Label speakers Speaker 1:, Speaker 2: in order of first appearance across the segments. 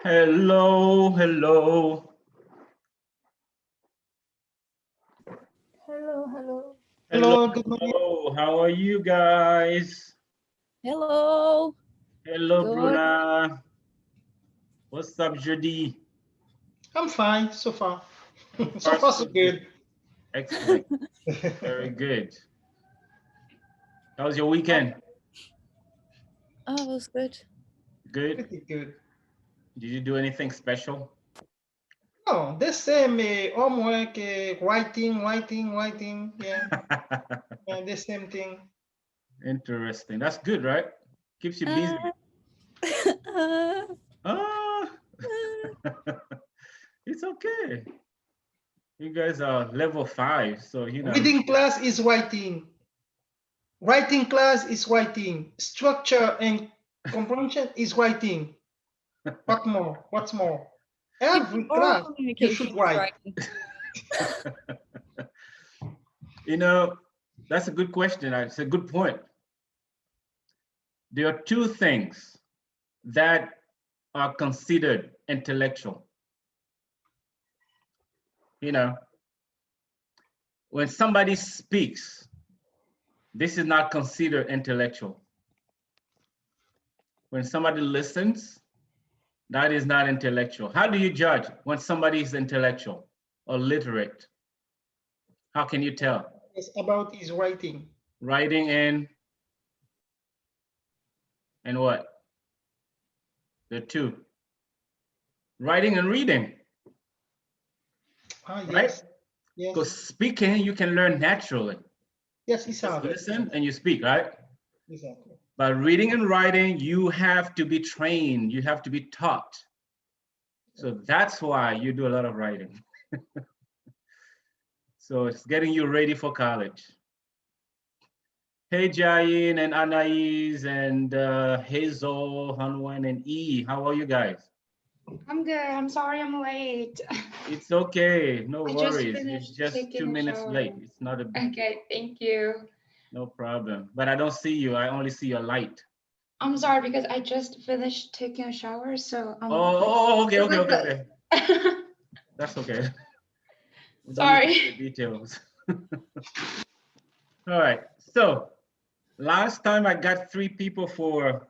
Speaker 1: Hello, hello.
Speaker 2: Hello, hello.
Speaker 1: Hello,
Speaker 3: Hello, good morning.
Speaker 1: hello. How are you guys?
Speaker 2: Hello.
Speaker 1: Hello,
Speaker 2: Good.
Speaker 1: Bruna. What's up, Judy?
Speaker 3: I'm fine so far.
Speaker 1: So
Speaker 3: So
Speaker 1: far,
Speaker 3: far,
Speaker 1: so
Speaker 3: so
Speaker 1: good.
Speaker 3: good.
Speaker 1: Excellent. Very good. How was your weekend?
Speaker 2: Oh, it was good.
Speaker 1: Good.
Speaker 3: Pretty good.
Speaker 1: Did you do anything special?
Speaker 3: Oh, the same homework, writing. Yeah, yeah, the same thing.
Speaker 1: Interesting. That's good, right? Keeps you busy.
Speaker 2: Uh,
Speaker 1: Ah, it's okay. You guys are level 5, so you know.
Speaker 3: Reading class is writing. Writing class is writing. Structure and comprehension is writing. What more? What's more? Every
Speaker 2: oral
Speaker 3: class you
Speaker 2: communication
Speaker 3: should
Speaker 2: is
Speaker 3: write.
Speaker 2: writing.
Speaker 1: You know, that's a good question. It's a good point. There are two things that are considered intellectual. You know, when somebody speaks, this is not considered intellectual. When somebody listens, that is not intellectual. How do you judge when somebody is intellectual or literate? How can you tell?
Speaker 3: It's about his writing.
Speaker 1: Writing and what? The two. Writing and reading,
Speaker 3: Ah,
Speaker 1: right?
Speaker 3: yes. Yes.
Speaker 1: Because speaking, you can learn naturally.
Speaker 3: Yes,
Speaker 1: You
Speaker 3: it's
Speaker 1: just
Speaker 3: out.
Speaker 1: listen and you speak, right?
Speaker 3: Exactly.
Speaker 1: But reading and writing, you have to be trained, you have to be taught. So that's why you do a lot of writing. So it's getting you ready for college. Hey, Jayin and Anais and Hazel, Hanwen and E, how are you guys?
Speaker 4: I'm good. I'm sorry I'm late.
Speaker 1: It's okay, no
Speaker 4: I just
Speaker 1: worries. You're
Speaker 4: finished
Speaker 1: just
Speaker 4: taking
Speaker 1: 2
Speaker 4: a
Speaker 1: minutes
Speaker 4: shower.
Speaker 1: late. It's not a big,
Speaker 4: Okay, thank you.
Speaker 1: no problem. But I don't see you, I only see your light.
Speaker 4: I'm sorry because I just finished taking a shower, so I'm
Speaker 1: Okay,
Speaker 4: it's like
Speaker 1: okay.
Speaker 4: the-
Speaker 1: That's okay. We don't need to
Speaker 4: Sorry.
Speaker 1: know the details. All right, so last time I got 3 people for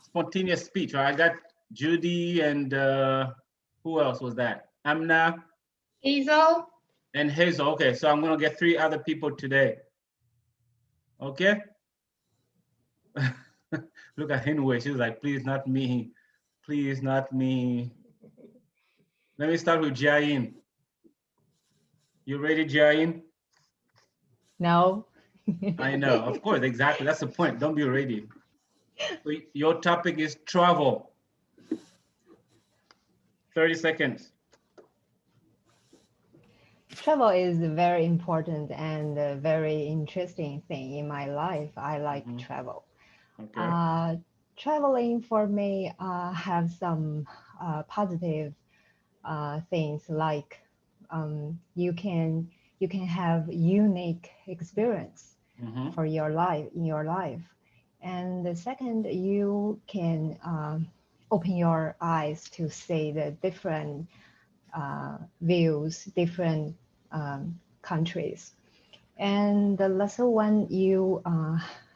Speaker 1: spontaneous speech, right? I got Judy and who else was that? Amna
Speaker 4: Hazel.
Speaker 1: and Hazel. Okay, so I'm gonna get 3 other people today. Okay. Look at Hinway. She's like, please not me. Please not me. Let me start with Jain. You ready, Jain?
Speaker 2: No.
Speaker 1: I know, of course, exactly. That's the point. Don't be ready. So your topic is travel. 30 seconds.
Speaker 5: Travel is a very important and a very interesting thing in my life. I like travel.
Speaker 1: Okay.
Speaker 5: Traveling for me have some positive things like you can have unique experience for your life in your life, and the second you can open your eyes to see the different views, different countries. And the last one, you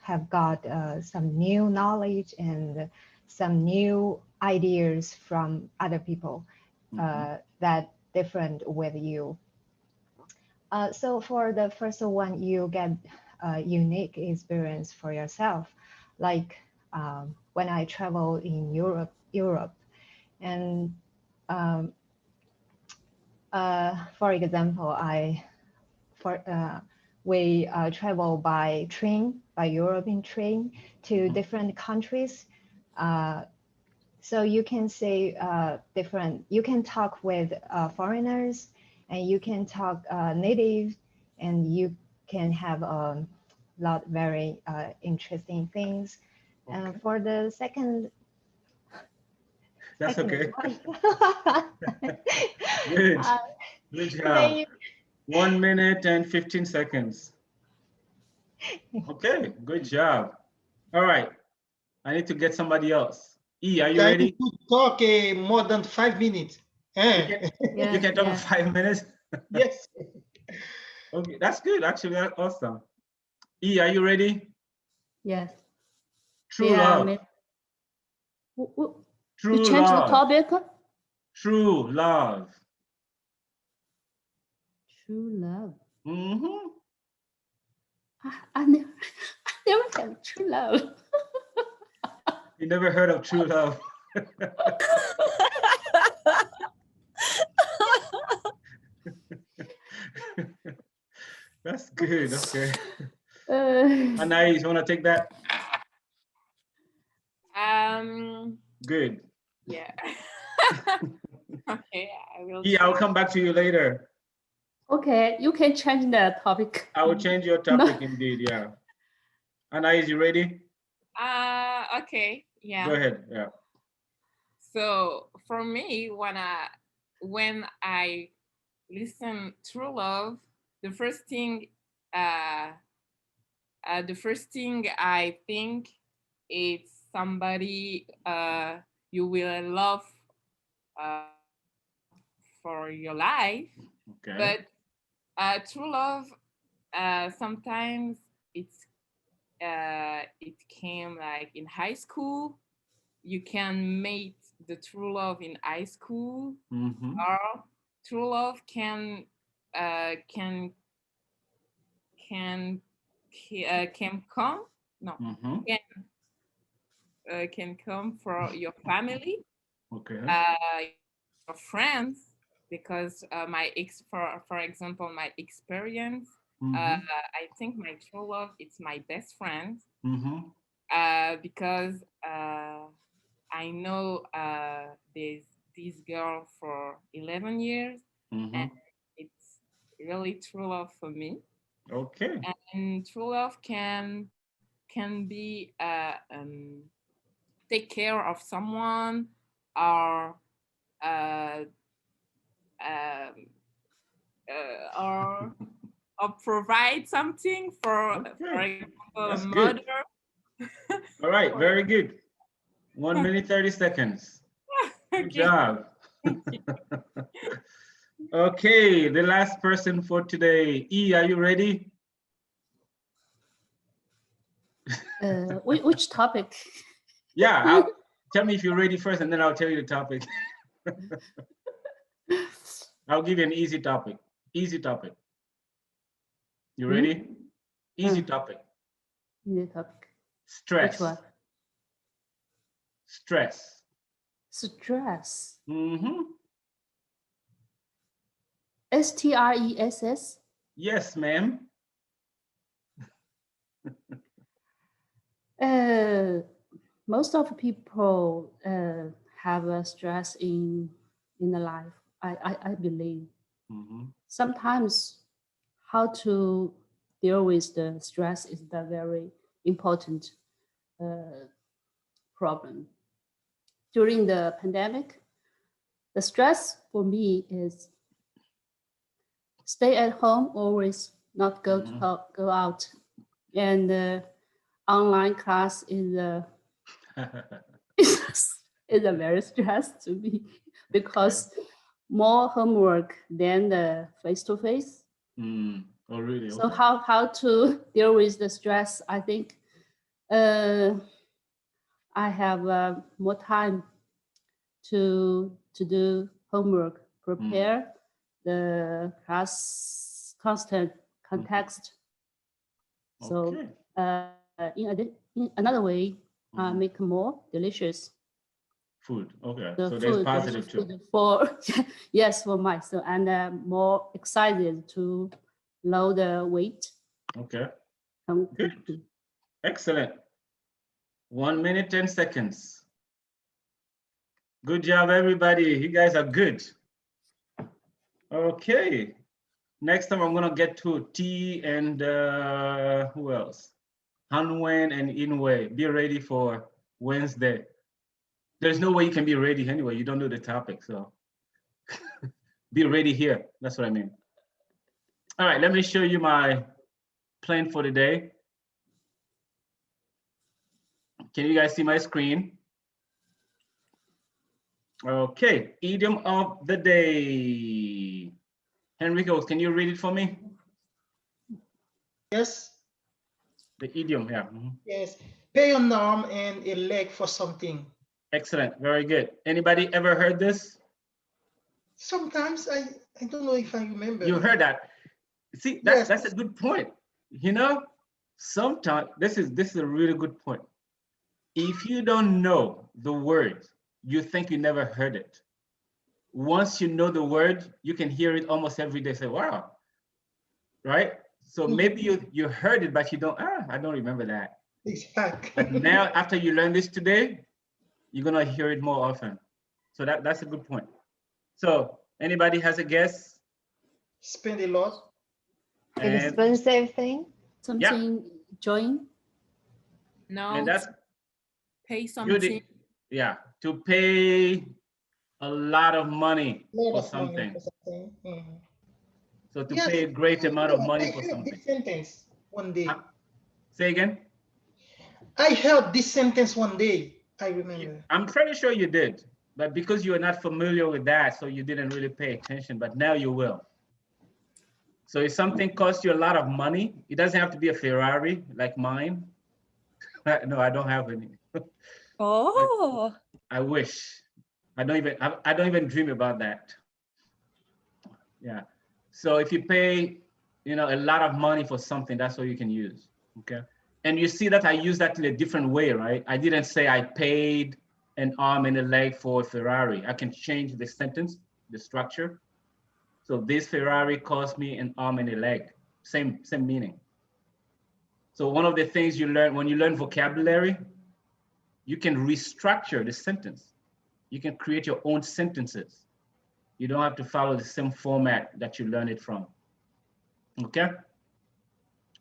Speaker 5: have got some new knowledge and some new ideas from other people that different with you. So for the first one, you get a unique experience for yourself. Like when I travel in Europe, and for example, we travel by train, by European train to different countries. So you can see different, you can talk with foreigners and you can talk native, and you can have a lot very interesting things. And for the second,
Speaker 1: That's okay.
Speaker 5: one,
Speaker 1: Good. Good job.
Speaker 5: they
Speaker 1: 1 minute and 15 seconds. Okay, good job. All right. I need to get somebody else. E, are you
Speaker 3: I
Speaker 1: ready?
Speaker 3: need to talk more than 5 minutes.
Speaker 1: You
Speaker 2: Yeah,
Speaker 1: can talk
Speaker 2: yeah.
Speaker 1: for 5 minutes.
Speaker 3: Yes.
Speaker 1: Okay, that's good. Actually, that's awesome. E, are you ready?
Speaker 2: Yes.
Speaker 1: True
Speaker 2: Yeah,
Speaker 1: love.
Speaker 2: you
Speaker 1: True
Speaker 2: change the
Speaker 1: love.
Speaker 2: topic.
Speaker 1: True love.
Speaker 2: True love.
Speaker 1: Mm-hmm.
Speaker 2: I never, I never have true love.
Speaker 1: You never heard of true love? That's good. Okay. Anais, you want to take that? Good.
Speaker 6: Yeah. Okay, I will.
Speaker 1: Yeah, I'll come back to you later.
Speaker 2: Okay, you can change the topic.
Speaker 1: I will change your topic indeed. Yeah. Anais, you ready?
Speaker 6: Okay, yeah.
Speaker 1: Go ahead. Yeah.
Speaker 6: So for me, when I listen True Love, the first thing I think is somebody you will love for your life.
Speaker 1: Okay.
Speaker 6: But true love, sometimes it came like in high school. You can meet the true love in high school,
Speaker 1: Mm-hmm.
Speaker 6: or true love can come. No,
Speaker 1: Mm-hmm.
Speaker 6: can come for your family,
Speaker 1: Okay.
Speaker 6: your friends, because for example, my experience,
Speaker 1: Mm-hmm.
Speaker 6: I think my true love it's my best friend,
Speaker 1: Mm-hmm.
Speaker 6: because I know there's this girl for 11 years,
Speaker 1: Mm-hmm.
Speaker 6: and it's really true love for me.
Speaker 1: Okay.
Speaker 6: And true love can be take care of someone, or uh, um, or provide something for
Speaker 1: Okay.
Speaker 6: example, a
Speaker 1: That's good.
Speaker 6: mother.
Speaker 1: All right.
Speaker 6: Or-
Speaker 1: Very good. 1 minute, 30 seconds. Good
Speaker 6: Okay.
Speaker 1: job.
Speaker 6: Thank you.
Speaker 1: Okay. The last person for today. E, are you ready?
Speaker 2: Which topic?
Speaker 1: Yeah. Tell me if you're ready first, and then I'll tell you the topic. I'll give you an easy topic. Easy topic. You ready? Easy topic.
Speaker 2: Easy topic.
Speaker 1: Stress.
Speaker 2: Which one?
Speaker 1: Stress.
Speaker 2: Stress.
Speaker 1: Mm-hmm.
Speaker 2: STRESS.
Speaker 1: Yes, ma'am.
Speaker 2: Most of people have a stress in the life. I believe.
Speaker 1: Mm-hmm.
Speaker 2: Sometimes how to deal with the stress is the very important problem. During the pandemic, the stress for me is stay at home, always not go go out, and online class is is a very stress to me because more homework than the face-to-face.
Speaker 1: Oh, really?
Speaker 2: So
Speaker 1: Okay.
Speaker 2: how to deal with the stress? I think I have more time to do homework, prepare the class constant context. So in another way, make more delicious
Speaker 1: food. Okay,
Speaker 2: the
Speaker 1: so there's
Speaker 2: food,
Speaker 1: positive
Speaker 2: delicious
Speaker 1: too.
Speaker 2: food for yes, for myself, and more excited to lower the weight.
Speaker 1: Okay. Good. Excellent. 1 minute, 10 seconds. Good job, everybody. You guys are good. Okay. Next time I'm gonna get to T and who else? Hanwen and Inwei. Be ready for Wednesday. There's no way you can be ready anyway. You don't know the topic, so be ready here. That's what I mean. All right, let me show you my plan for the day. Can you guys see my screen? Okay, idiom of the day. Henrico, can you read it for me?
Speaker 3: Yes,
Speaker 1: The idiom, yeah.
Speaker 3: yes. Pay an arm and a leg for something.
Speaker 1: Excellent, very good. Anybody ever heard this?
Speaker 3: Sometimes I don't know if I remember.
Speaker 1: You
Speaker 3: it.
Speaker 1: heard that? See,
Speaker 3: Yes.
Speaker 1: that's a good point. You know, sometimes this is a really good point. If you don't know the word, you think you never heard it. Once you know the word, you can hear it almost every day. Say, wow, right? So maybe you heard it, but you don't. I don't remember that.
Speaker 3: Exactly.
Speaker 1: But now, after you learn this today, you're gonna hear it more often. So that's a good point. So anybody has a guess?
Speaker 3: Spend a lot.
Speaker 1: And,
Speaker 5: Expensive thing.
Speaker 2: Something join.
Speaker 6: No,
Speaker 1: and that's
Speaker 6: pay
Speaker 1: Judy.
Speaker 6: something.
Speaker 1: Yeah, to pay a lot of money
Speaker 3: Lot
Speaker 1: for
Speaker 3: of money
Speaker 1: something.
Speaker 3: for something. Mhm.
Speaker 1: So to
Speaker 3: Yes,
Speaker 1: pay a great amount of money
Speaker 3: I
Speaker 1: for
Speaker 3: heard
Speaker 1: something.
Speaker 3: this sentence one day.
Speaker 1: Say again?
Speaker 3: I heard this sentence one day. I remember.
Speaker 1: I'm pretty sure you did, but because you are not familiar with that, so you didn't really pay attention, but now you will. So if something costs you a lot of money, it doesn't have to be a Ferrari like mine. No, I don't have any.
Speaker 7: Oh,
Speaker 1: I wish. I don't even dream about that. Yeah. So if you pay, a lot of money for something, that's what you can use. Okay. And you see that I use that in a different way, right? I didn't say I paid an arm and a leg for a Ferrari. I can change the sentence, the structure. So this Ferrari cost me an arm and a leg. Same meaning. So one of the things you learn when you learn vocabulary, you can restructure the sentence. You can create your own sentences. You don't have to follow the same format that you learn it from. Okay?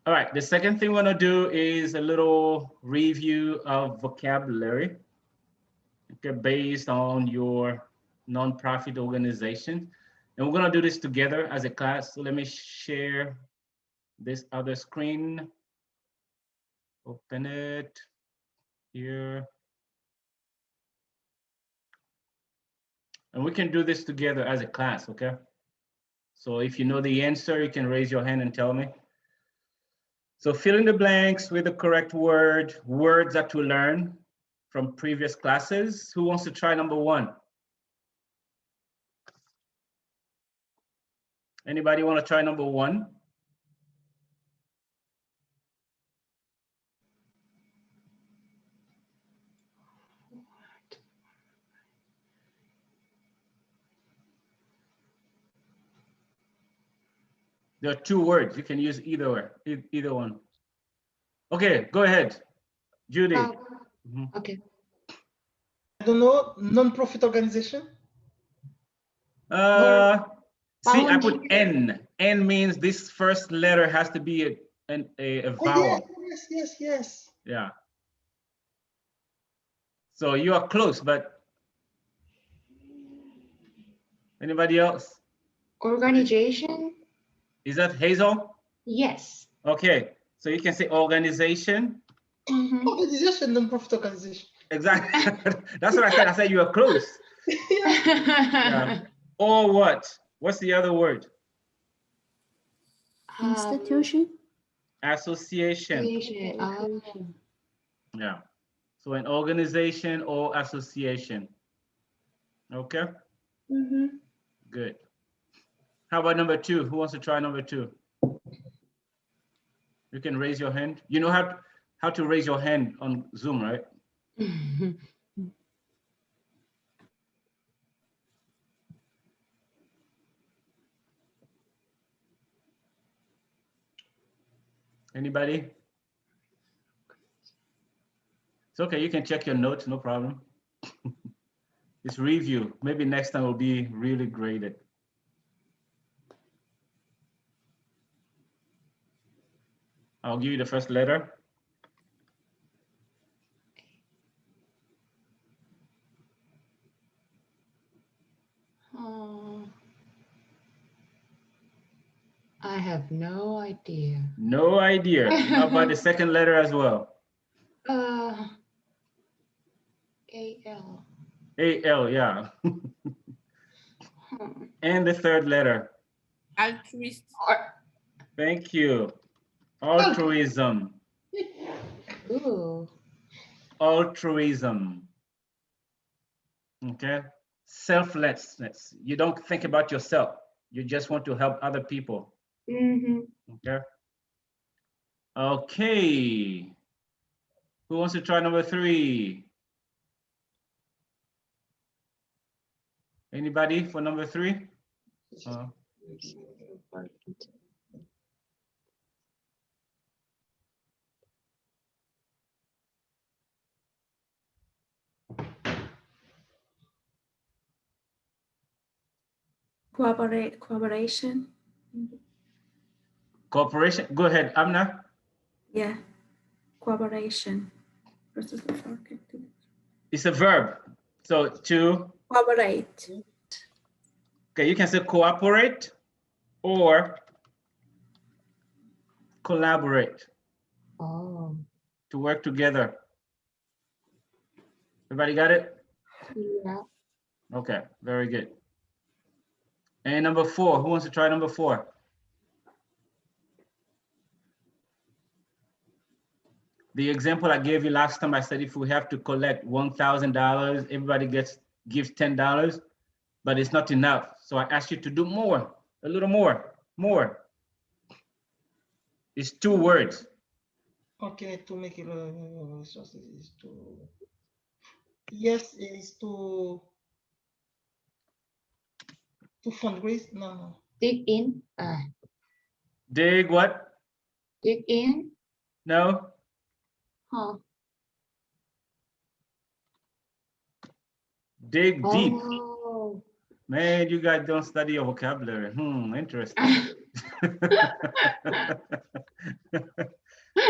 Speaker 1: All right, the second thing we're gonna do is a little review of vocabulary, okay, based on your nonprofit organization. And we're gonna do this together as a class. So let me share this other screen. Open it here. And we can do this together as a class, okay? So if you know the answer, you can raise your hand and tell me. So fill in the blanks with the correct word, words that you learn from previous classes. Who wants to try number one? Anybody want to try number one? There are two words. You can use either one. Okay, go ahead, Judy.
Speaker 4: Okay.
Speaker 3: I don't know. Non-profit organization.
Speaker 1: See, I put N. N means this first letter has to be a
Speaker 3: Oh,
Speaker 1: vowel.
Speaker 3: yes.
Speaker 1: Yeah. So you are close, but anybody else?
Speaker 4: Organization?
Speaker 1: Is that Hazel?
Speaker 4: Yes.
Speaker 1: Okay, so you can say organization.
Speaker 4: Mhm.
Speaker 3: Organization, non-profit organization.
Speaker 1: Exactly. That's what I said. I said you are close. Yeah. Or what? What's the other word?
Speaker 2: Institution.
Speaker 1: Association.
Speaker 2: Association.
Speaker 1: Yeah. So an organization or association. Okay.
Speaker 4: Mhm.
Speaker 1: Good. How about number two? Who wants to try number two? You can raise your hand. You know how to raise your hand on Zoom, right? Anybody? It's okay. You can check your notes. No problem. It's review. Maybe next time will be really graded. I'll give you the first letter.
Speaker 4: I have no idea.
Speaker 1: No idea. How about the second letter as well?
Speaker 4: AL.
Speaker 1: A-L, yeah. And the third letter.
Speaker 6: Altruist.
Speaker 1: Thank you. Altruism.
Speaker 4: Ooh.
Speaker 1: Altruism. Okay. Selflessness. You don't think about yourself. You just want to help other people.
Speaker 4: Mm-hmm.
Speaker 1: Okay. Okay. Who wants to try number 3? Anybody for number 3?
Speaker 8: Cooperation.
Speaker 1: Cooperation. Go ahead, Amna.
Speaker 8: Yeah. Cooperation.
Speaker 1: It's a verb. So to.
Speaker 8: Cooperate.
Speaker 1: Okay, you can say cooperate or collaborate.
Speaker 4: Oh.
Speaker 1: To work together. Everybody got it?
Speaker 4: Yeah.
Speaker 1: Okay, very good. And number 4, who wants to try number 4? The example I gave you last time, I said if we have to collect $1,000, everybody gives $10, but it's not enough. So I asked you to do more, a little more. It's 2 words.
Speaker 3: Okay, to make it is to. Yes, it is to fundraise. No.
Speaker 4: Dig in.
Speaker 1: Dig what?
Speaker 4: Dig in.
Speaker 1: No.
Speaker 4: Huh.
Speaker 1: Dig deep.
Speaker 4: Oh.
Speaker 1: Man, you guys don't study your vocabulary. Interesting.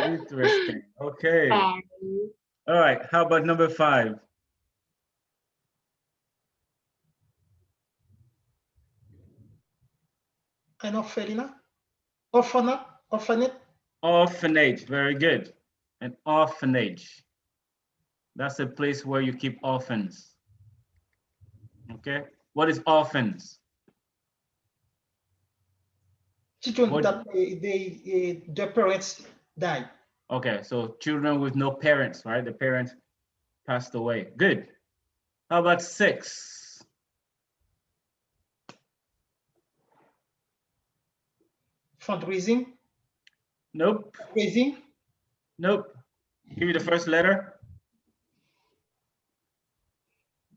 Speaker 1: Interesting. Okay. All right. How about number 5?
Speaker 3: An orphanage. Orphanage.
Speaker 1: Orphanage. Very good. An orphanage. That's a place where you keep orphans. Okay. What is orphans?
Speaker 3: Children that their parents died.
Speaker 1: Okay, so children with no parents, right? The parents passed away. Good. How about 6?
Speaker 3: Fundraising.
Speaker 1: Nope.
Speaker 3: Raising.
Speaker 1: Nope. Give me the first letter.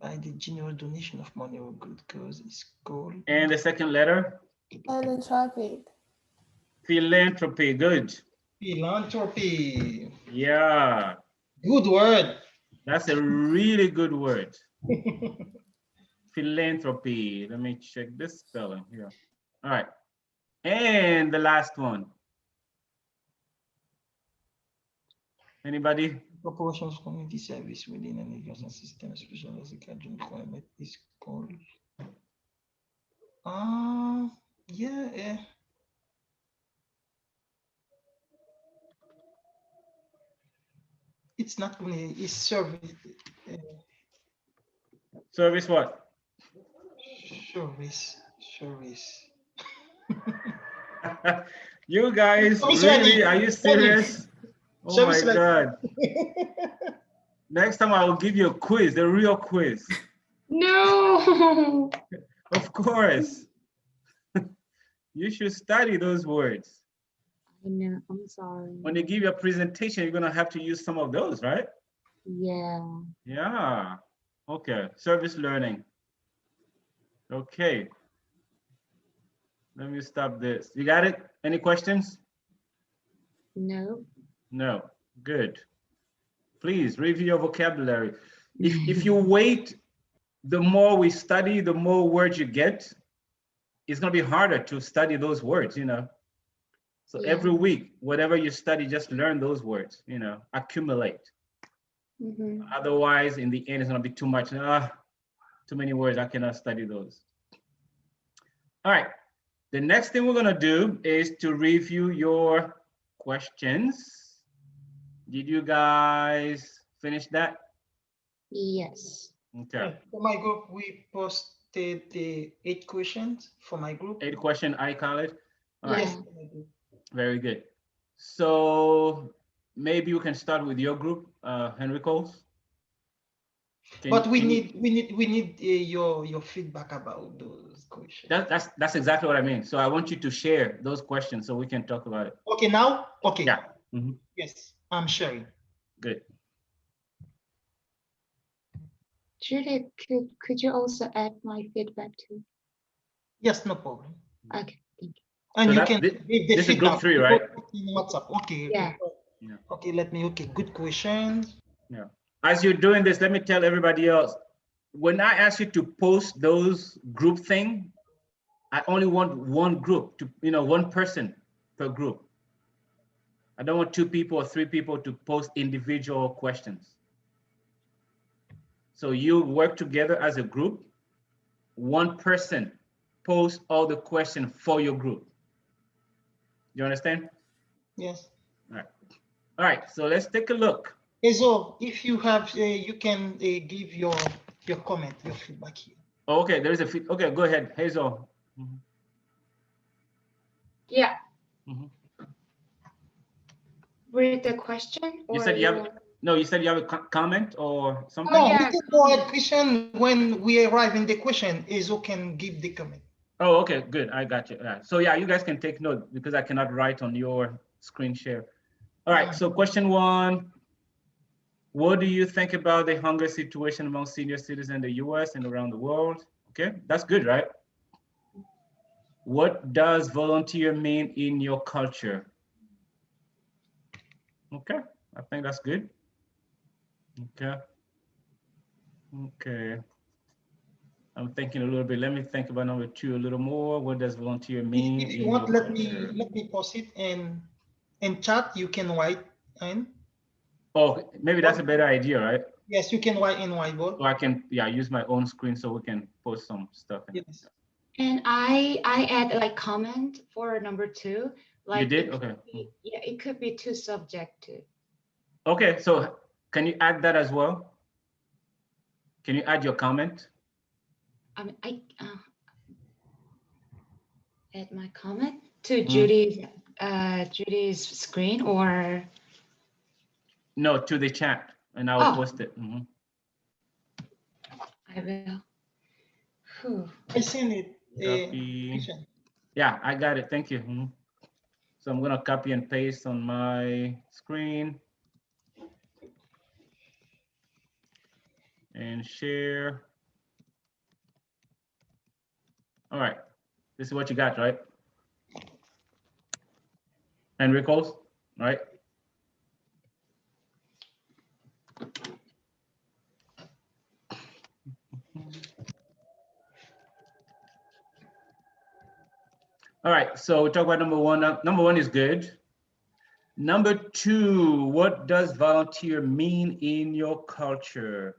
Speaker 3: By the general donation of money or good cause is called.
Speaker 1: And the second letter.
Speaker 7: Philanthropy.
Speaker 1: Philanthropy. Good.
Speaker 3: Philanthropy.
Speaker 1: Yeah.
Speaker 3: Good word.
Speaker 1: That's a really good word. Philanthropy. Let me check this spelling here. All right. And the last one. Anybody?
Speaker 3: Proportion of community service within an education system, especially as a graduate requirement, is called. Yeah. It's not only it's service.
Speaker 1: Service what?
Speaker 3: Service.
Speaker 1: You guys, really? Are you serious? Oh my God. Next time I will give you a quiz, the real quiz.
Speaker 4: No.
Speaker 1: Of course. You should study those words.
Speaker 4: I know, I'm sorry.
Speaker 1: When they give you a presentation, you're gonna have to use some of those, right?
Speaker 4: Yeah.
Speaker 1: Yeah. Okay, service learning. Okay. Let me stop this. You got it? Any questions?
Speaker 4: No.
Speaker 1: No. Good. Please review your vocabulary. If you wait, the more we study, the more words you get. It's gonna be harder to study those words, you know. So every week, whatever you study, just learn those words, you know, accumulate. Otherwise, in the end, it's gonna be too much. Too many words, I cannot study those. All right, the next thing we're gonna do is to review your questions. Did you guys finish that?
Speaker 4: Yes.
Speaker 1: Okay.
Speaker 3: For my group, we posted the 8 questions for my group.
Speaker 1: 8 question, I call it. All right.
Speaker 3: Yes.
Speaker 1: Very good. So maybe you can start with your group, Henry Coles.
Speaker 3: But we need your feedback about those questions.
Speaker 1: That's exactly what I mean. So I want you to share those questions so we can talk about it.
Speaker 3: Okay, now? Okay.
Speaker 1: Yeah. Mhm.
Speaker 3: Yes, I'm sharing.
Speaker 1: Good.
Speaker 4: Judy, could you also add my feedback too?
Speaker 3: Yes, no problem.
Speaker 4: Okay, thank you.
Speaker 3: And
Speaker 1: So
Speaker 3: you
Speaker 1: that-
Speaker 3: can
Speaker 1: thi-
Speaker 3: give the
Speaker 1: this is group
Speaker 3: feedback.
Speaker 1: 3, right?
Speaker 3: In WhatsApp. Okay.
Speaker 4: Yeah.
Speaker 1: Yeah.
Speaker 3: Okay, okay, good questions.
Speaker 1: Yeah. As you're doing this, let me tell everybody else. When I ask you to post those group thing, I only want one group to, one person per group. I don't want 2 people or 3 people to post individual questions. So you work together as a group. One person post all the questions for your group. You understand?
Speaker 3: Yes.
Speaker 1: All right. All right. So let's take a look.
Speaker 3: Ezo, if you have, you can give your comment, your feedback here.
Speaker 1: Oh, okay. There is a okay. Go ahead, Hazel.
Speaker 4: Yeah.
Speaker 1: Mhm.
Speaker 4: Read the question.
Speaker 1: You
Speaker 4: or
Speaker 1: said you have no. You said you have a comment or something.
Speaker 3: No,
Speaker 4: yeah,
Speaker 3: we can go ahead question when we arrive in the question. Ezo can give the comment.
Speaker 1: Oh, okay, good. I got you. All right. So yeah, you guys can take note because I cannot write on your screen share. All right. So question 1. What do you think about the hunger situation among senior citizens in the US and around the world? Okay, that's good, right? What does volunteer mean in your culture? Okay, I think that's good. Okay. Okay. I'm thinking a little bit. Let me think about number 2 a little more. What does volunteer mean?
Speaker 3: If you
Speaker 1: in
Speaker 3: want,
Speaker 1: your
Speaker 3: let
Speaker 1: culture?
Speaker 3: me post it in chat. You can write in.
Speaker 1: Oh, maybe that's a better idea, right?
Speaker 3: Yes, you can write in whiteboard.
Speaker 1: So I can, yeah, use my own screen so we can post some stuff.
Speaker 3: Yes.
Speaker 4: And I add like comment for number 2. Like
Speaker 1: You did?
Speaker 4: it could
Speaker 1: Okay.
Speaker 4: be- yeah, it could be too subjective.
Speaker 1: Okay, so can you add that as well? Can you add your comment?
Speaker 4: I mean, I add my comment to
Speaker 1: Mm.
Speaker 4: Judy's screen or
Speaker 1: No, to the chat, and I will post it. Mhm.
Speaker 4: I will. Whew.
Speaker 3: I seen it.
Speaker 1: Copy.
Speaker 3: Christian.
Speaker 1: Yeah, I got it. Thank you. Mhm. So I'm gonna copy and paste on my screen and share. All right, this is what you got, right? Enrico's, right? All right, so we talk about number 1. Number 1 is good. Number 2, what does volunteer mean in your culture?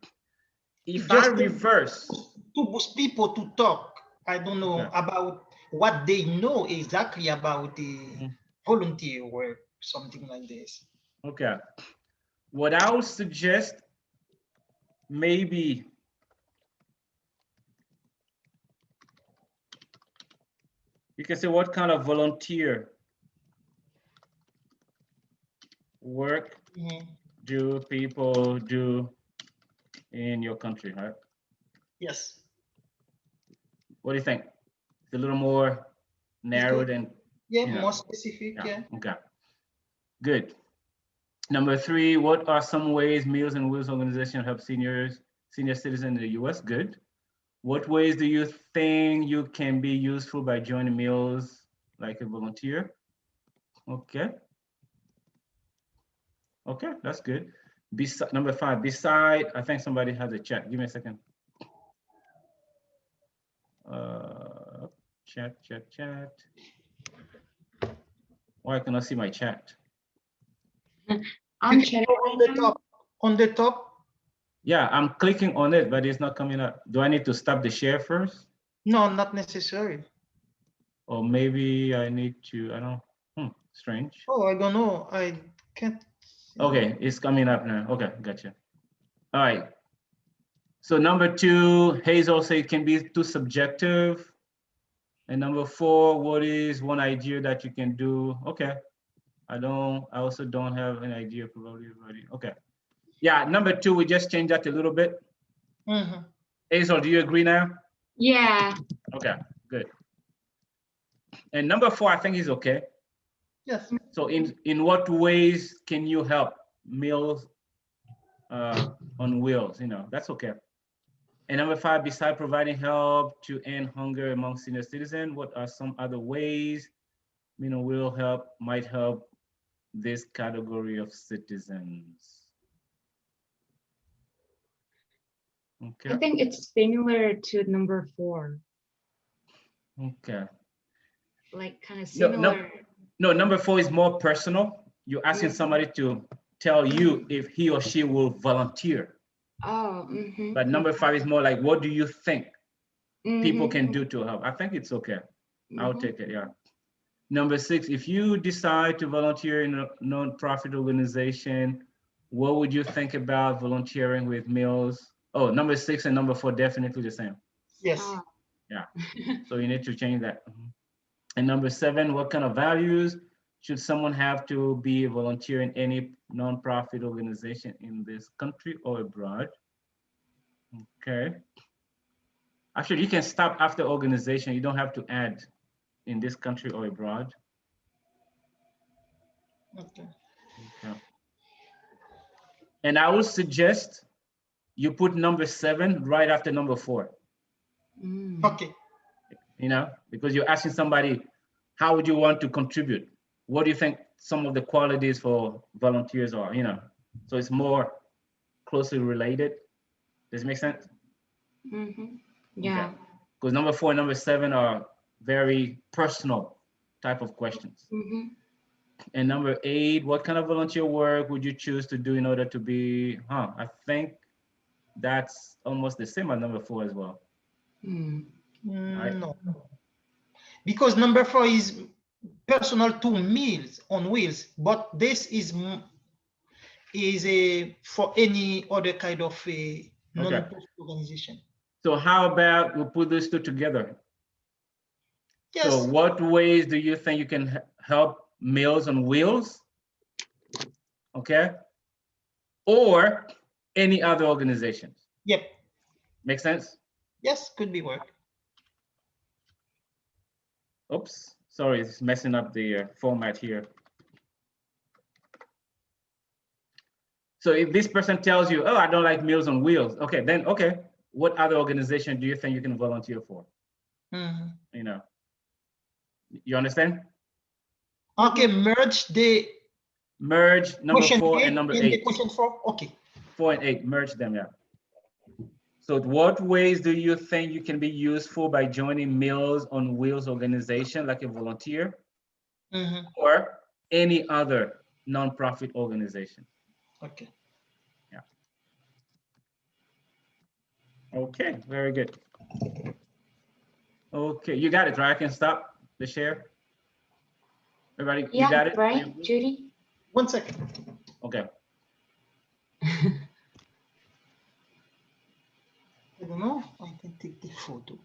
Speaker 1: If I reverse.
Speaker 3: To boost people to talk, I don't know
Speaker 1: Okay.
Speaker 3: about what they know exactly about the volunteer work, something like this.
Speaker 1: Okay. What I would suggest, maybe you can say, what kind of volunteer work do people do in your country, right?
Speaker 3: Yes.
Speaker 1: What do you think? It's a little more narrowed and
Speaker 3: yeah, more specific. Yeah.
Speaker 1: Okay. Good. Number 3, what are some ways Meals on Wheels organization help senior citizens in the US? Good. What ways do you think you can be useful by joining Meals like a volunteer? Okay. Okay, that's good. Number 5, beside, I think somebody has a chat. Give me a second. Chat. Why can I see my chat?
Speaker 4: I'm chatting
Speaker 3: on the top.
Speaker 1: Yeah, I'm clicking on it, but it's not coming up. Do I need to stop the share first?
Speaker 3: No, not necessary.
Speaker 1: Or maybe I need to, I don't know. Strange.
Speaker 3: Oh, I don't know. I can't.
Speaker 1: Okay, it's coming up now. Okay, gotcha. All right. So number 2, Hazel say it can be too subjective. And number 4, what is one idea that you can do? Okay. I also don't have an idea probably already. Okay. Yeah, number 2, we just changed that a little bit. Hazel, do you agree now?
Speaker 4: Yeah.
Speaker 1: Okay, good. And number 4, I think is okay.
Speaker 3: Yes.
Speaker 1: So in what ways can you help Meals on Wheels? You know, that's okay. And number 5, beside providing help to end hunger among senior citizens, what are some other ways might help this category of citizens? Okay.
Speaker 4: I think it's similar to number 4.
Speaker 1: Okay.
Speaker 4: Like kind of
Speaker 1: No,
Speaker 4: similar.
Speaker 1: no, number 4 is more personal. You're asking somebody to tell you if he or she will volunteer.
Speaker 4: Oh.
Speaker 1: But number 5 is more like, what do you think people can do to help? I think it's okay. I'll take it, yeah. Number 6, if you decide to volunteer in a non-profit organization, what would you think about volunteering with Meals? Oh, number 6 and number 4, definitely the same.
Speaker 3: Yes.
Speaker 1: Yeah, so you need to change that. And number 7, what kind of values should someone have to be a volunteer in any non-profit organization in this country or abroad? Okay. Actually, you can stop after organization. You don't have to add in this country or abroad.
Speaker 3: Okay.
Speaker 1: Okay. And I would suggest you put number 7 right after number 4.
Speaker 3: Okay.
Speaker 1: You know, because you're asking somebody, how would you want to contribute? What do you think some of the qualities for volunteers are, you know? So it's more closely related. Does it make sense?
Speaker 4: Yeah.
Speaker 1: Because number 4 and number 7 are very personal type of questions. And number 8, what kind of volunteer work would you choose to do in order to be, I think that's almost the same as number 4 as well. Right?
Speaker 3: No, because number 4 is personal to Meals on Wheels, but this is a for any other kind of a non-profit organization.
Speaker 1: So how about we put these two together?
Speaker 3: Yes.
Speaker 1: So what ways do you think you can help Meals on Wheels? Okay. Or any other organizations?
Speaker 3: Yep.
Speaker 1: Make sense?
Speaker 3: Yes, could be work.
Speaker 1: Oops, sorry, it's messing up the format here. So if this person tells you, oh, I don't like Meals on Wheels, okay, then, okay, what other organization do you think you can volunteer for? You know, you understand?
Speaker 3: Okay, merge
Speaker 1: number 4 and number 8.
Speaker 3: Question 4, okay.
Speaker 1: 4 and 8, merge them, yeah. So what ways do you think you can be useful by joining Meals on Wheels organization, like a volunteer, or any other nonprofit organization?
Speaker 3: Okay.
Speaker 1: Yeah. Okay, very good. Okay, you got it, right? I can stop the share. Everybody, you got it?
Speaker 4: Right, Judy?
Speaker 3: 1 second.
Speaker 1: Okay.
Speaker 3: I don't know. I can take the photo.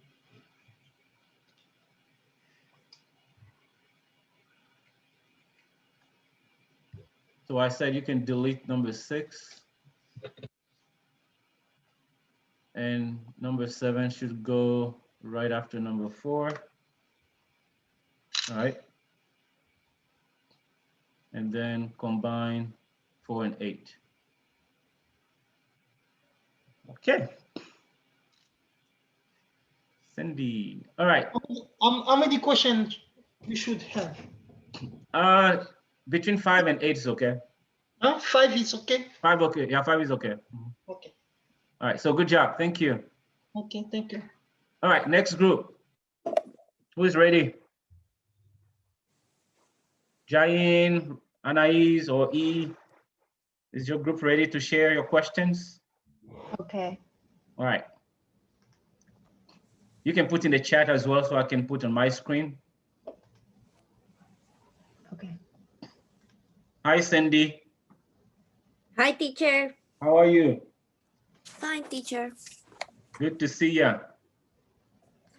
Speaker 1: So I said you can delete number 6. And number 7 should go right after number 4. All right. And then combine 4 and 8. Okay. Cindy. All right.
Speaker 3: How many questions you should have?
Speaker 1: Between 5 and 8 is okay.
Speaker 3: 5 is okay.
Speaker 1: 5 okay. Yeah, 5 is okay.
Speaker 3: Okay.
Speaker 1: All right. So good job. Thank you.
Speaker 3: Okay, thank you.
Speaker 1: All right. Next group. Who is ready? Jain, Anais, or E? Is your group ready to share your questions?
Speaker 5: Okay.
Speaker 1: All right. You can put in the chat as well, so I can put on my screen.
Speaker 5: Okay.
Speaker 1: Hi, Cindy.
Speaker 7: Hi, teacher.
Speaker 1: How are you?
Speaker 7: Fine, teacher.
Speaker 1: Good to see you.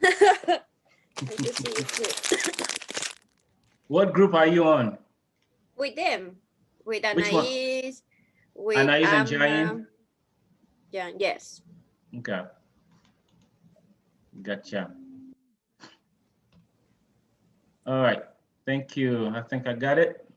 Speaker 7: Good to see you too.
Speaker 1: What group are you on?
Speaker 7: With them, with
Speaker 1: Which one?
Speaker 7: Anais, with
Speaker 1: Anais and
Speaker 7: Amna.
Speaker 1: Jain?
Speaker 7: Yeah, yes.
Speaker 1: Okay. Gotcha. All right. Thank you. I think I got it.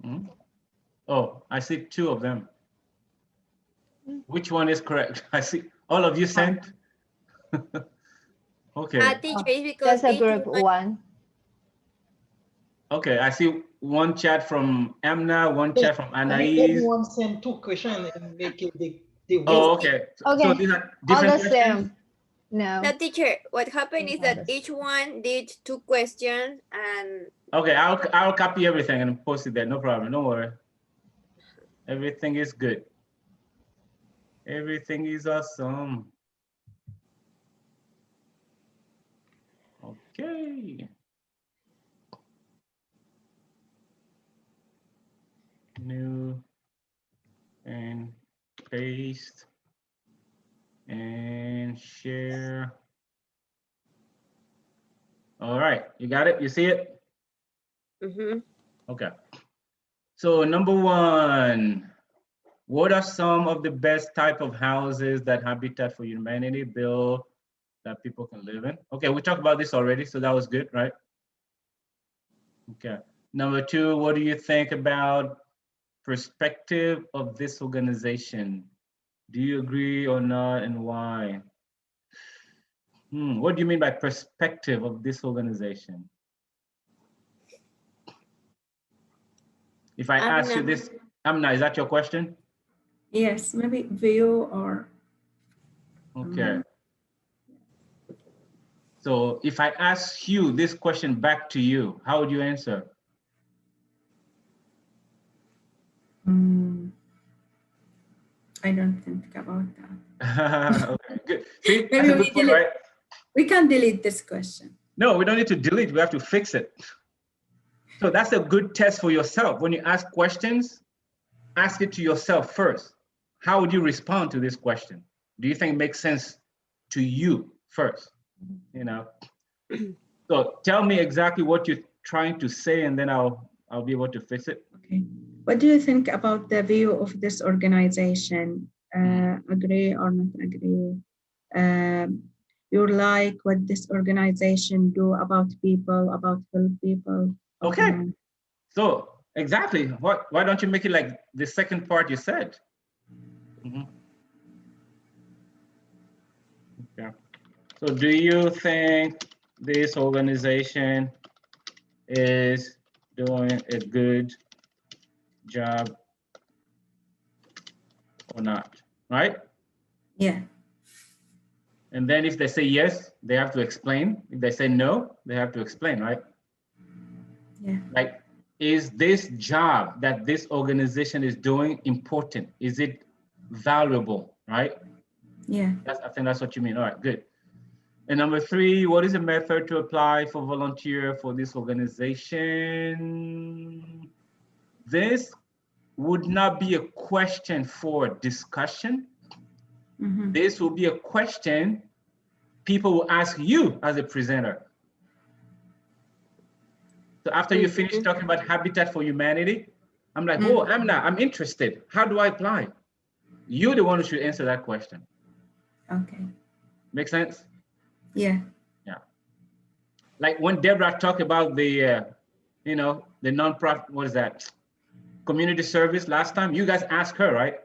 Speaker 1: Hmm? Oh, I see two of them. Which one is correct? I see all of you sent. Okay.
Speaker 7: Teacher, it's because
Speaker 5: That's a
Speaker 7: each
Speaker 5: group one.
Speaker 1: Okay, I see one chat from Amna, one chat from Anais.
Speaker 3: Everyone send 2 questions and make it the
Speaker 1: Oh, okay.
Speaker 5: Okay.
Speaker 1: So these are
Speaker 5: All
Speaker 1: different
Speaker 5: the
Speaker 1: questions?
Speaker 5: same. No.
Speaker 7: Now, teacher, what happened is that
Speaker 5: Others.
Speaker 7: each one did 2 questions and
Speaker 1: Okay, I'll copy everything and post it there. No problem. Don't worry. Everything is good. Everything is awesome. Okay. New and paste and share. All right, you got it? You see it? Okay. So number 1, what are some of the best type of houses that Habitat for Humanity build that people can live in? Okay, we talked about this already, so that was good, right? Okay. Number 2, what do you think about perspective of this organization? Do you agree or not, and why? What do you mean by perspective of this organization? If I ask you this, Amna, is that your question?
Speaker 8: Yes, maybe view or.
Speaker 1: Okay. So if I ask you this question back to you, how would you answer?
Speaker 8: I don't think about that.
Speaker 1: Okay, good. See,
Speaker 8: Maybe
Speaker 1: that's a good point, right?
Speaker 8: We can delete this question.
Speaker 1: No, we don't need to delete. We have to fix it. So that's a good test for yourself. When you ask questions, ask it to yourself first. How would you respond to this question? Do you think it makes sense to you first? You know. So tell me exactly what you're trying to say, and then I'll be able to fix it.
Speaker 8: Okay. What do you think about the view of this organization? Agree or not agree? You like what this organization do about people, about help people?
Speaker 1: Okay. So exactly. Why don't you make it like the second part you said? Okay. So do you think this organization is doing a good job or not, right?
Speaker 8: Yeah.
Speaker 1: And then if they say yes, they have to explain. If they say no, they have to explain, right?
Speaker 8: Yeah.
Speaker 1: Like, is this job that this organization is doing important? Is it valuable, right?
Speaker 8: Yeah.
Speaker 1: I think that's what you mean. All right, good. And number 3, what is the method to apply for volunteer for this organization? This would not be a question for discussion. This will be a question people will ask you as a presenter. So after you finish talking about Habitat for Humanity, I'm like, oh, I'm interested. How do I apply? You're the one who should answer that question.
Speaker 8: Okay.
Speaker 1: Make sense?
Speaker 8: Yeah.
Speaker 1: Yeah. Like when Deborah talked about the, you know, the nonprofit, what is that? Community service last time, you guys asked her, right?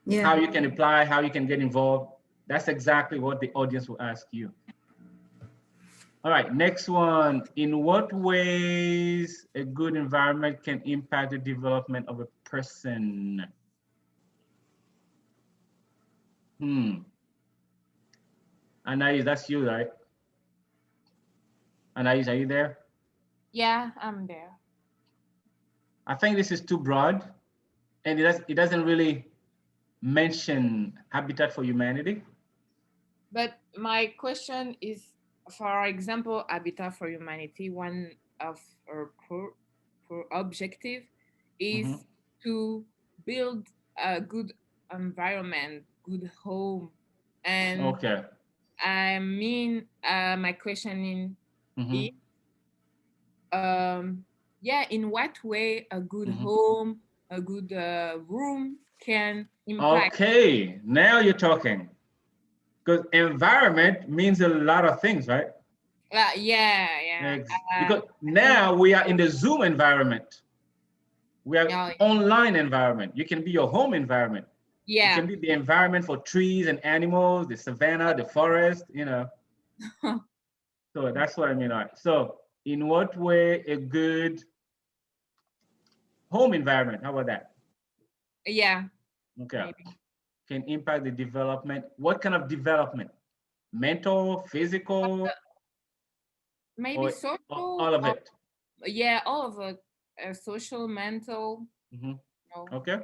Speaker 8: Yeah.
Speaker 1: How you can apply, how you can get involved. That's exactly what the audience will ask you. All right, next one. In what ways a good environment can impact the development of a person? Anais, that's you, right? Anais, are you there?
Speaker 6: Yeah, I'm there.
Speaker 1: I think this is too broad, and it doesn't really mention Habitat for Humanity.
Speaker 6: But my question is, for example, Habitat for Humanity, one of our objective is
Speaker 1: Mhm.
Speaker 6: to build a good environment, good home. And
Speaker 1: Okay.
Speaker 6: I mean, my question
Speaker 1: Mhm.
Speaker 6: is, yeah, in what way a good
Speaker 1: Mhm.
Speaker 6: home, a good room can impact?
Speaker 1: Okay, now you're talking. Because environment means a lot of things, right?
Speaker 6: Yeah.
Speaker 1: Because now we are in the Zoom environment. We are
Speaker 6: Yeah,
Speaker 1: online environment. You can be your home environment. It
Speaker 6: yeah.
Speaker 1: can be the environment for trees and animals, the savannah, the forest, you know. So that's what I mean. All right. So in what way a good home environment, how about that?
Speaker 6: Yeah,
Speaker 1: Okay.
Speaker 6: maybe.
Speaker 1: Can impact the development. What kind of development? Mental, physical,
Speaker 6: Maybe
Speaker 1: or
Speaker 6: social,
Speaker 1: all of
Speaker 6: or
Speaker 1: it?
Speaker 6: yeah, all of it, social, mental.
Speaker 1: Mhm.
Speaker 6: No.
Speaker 1: Okay.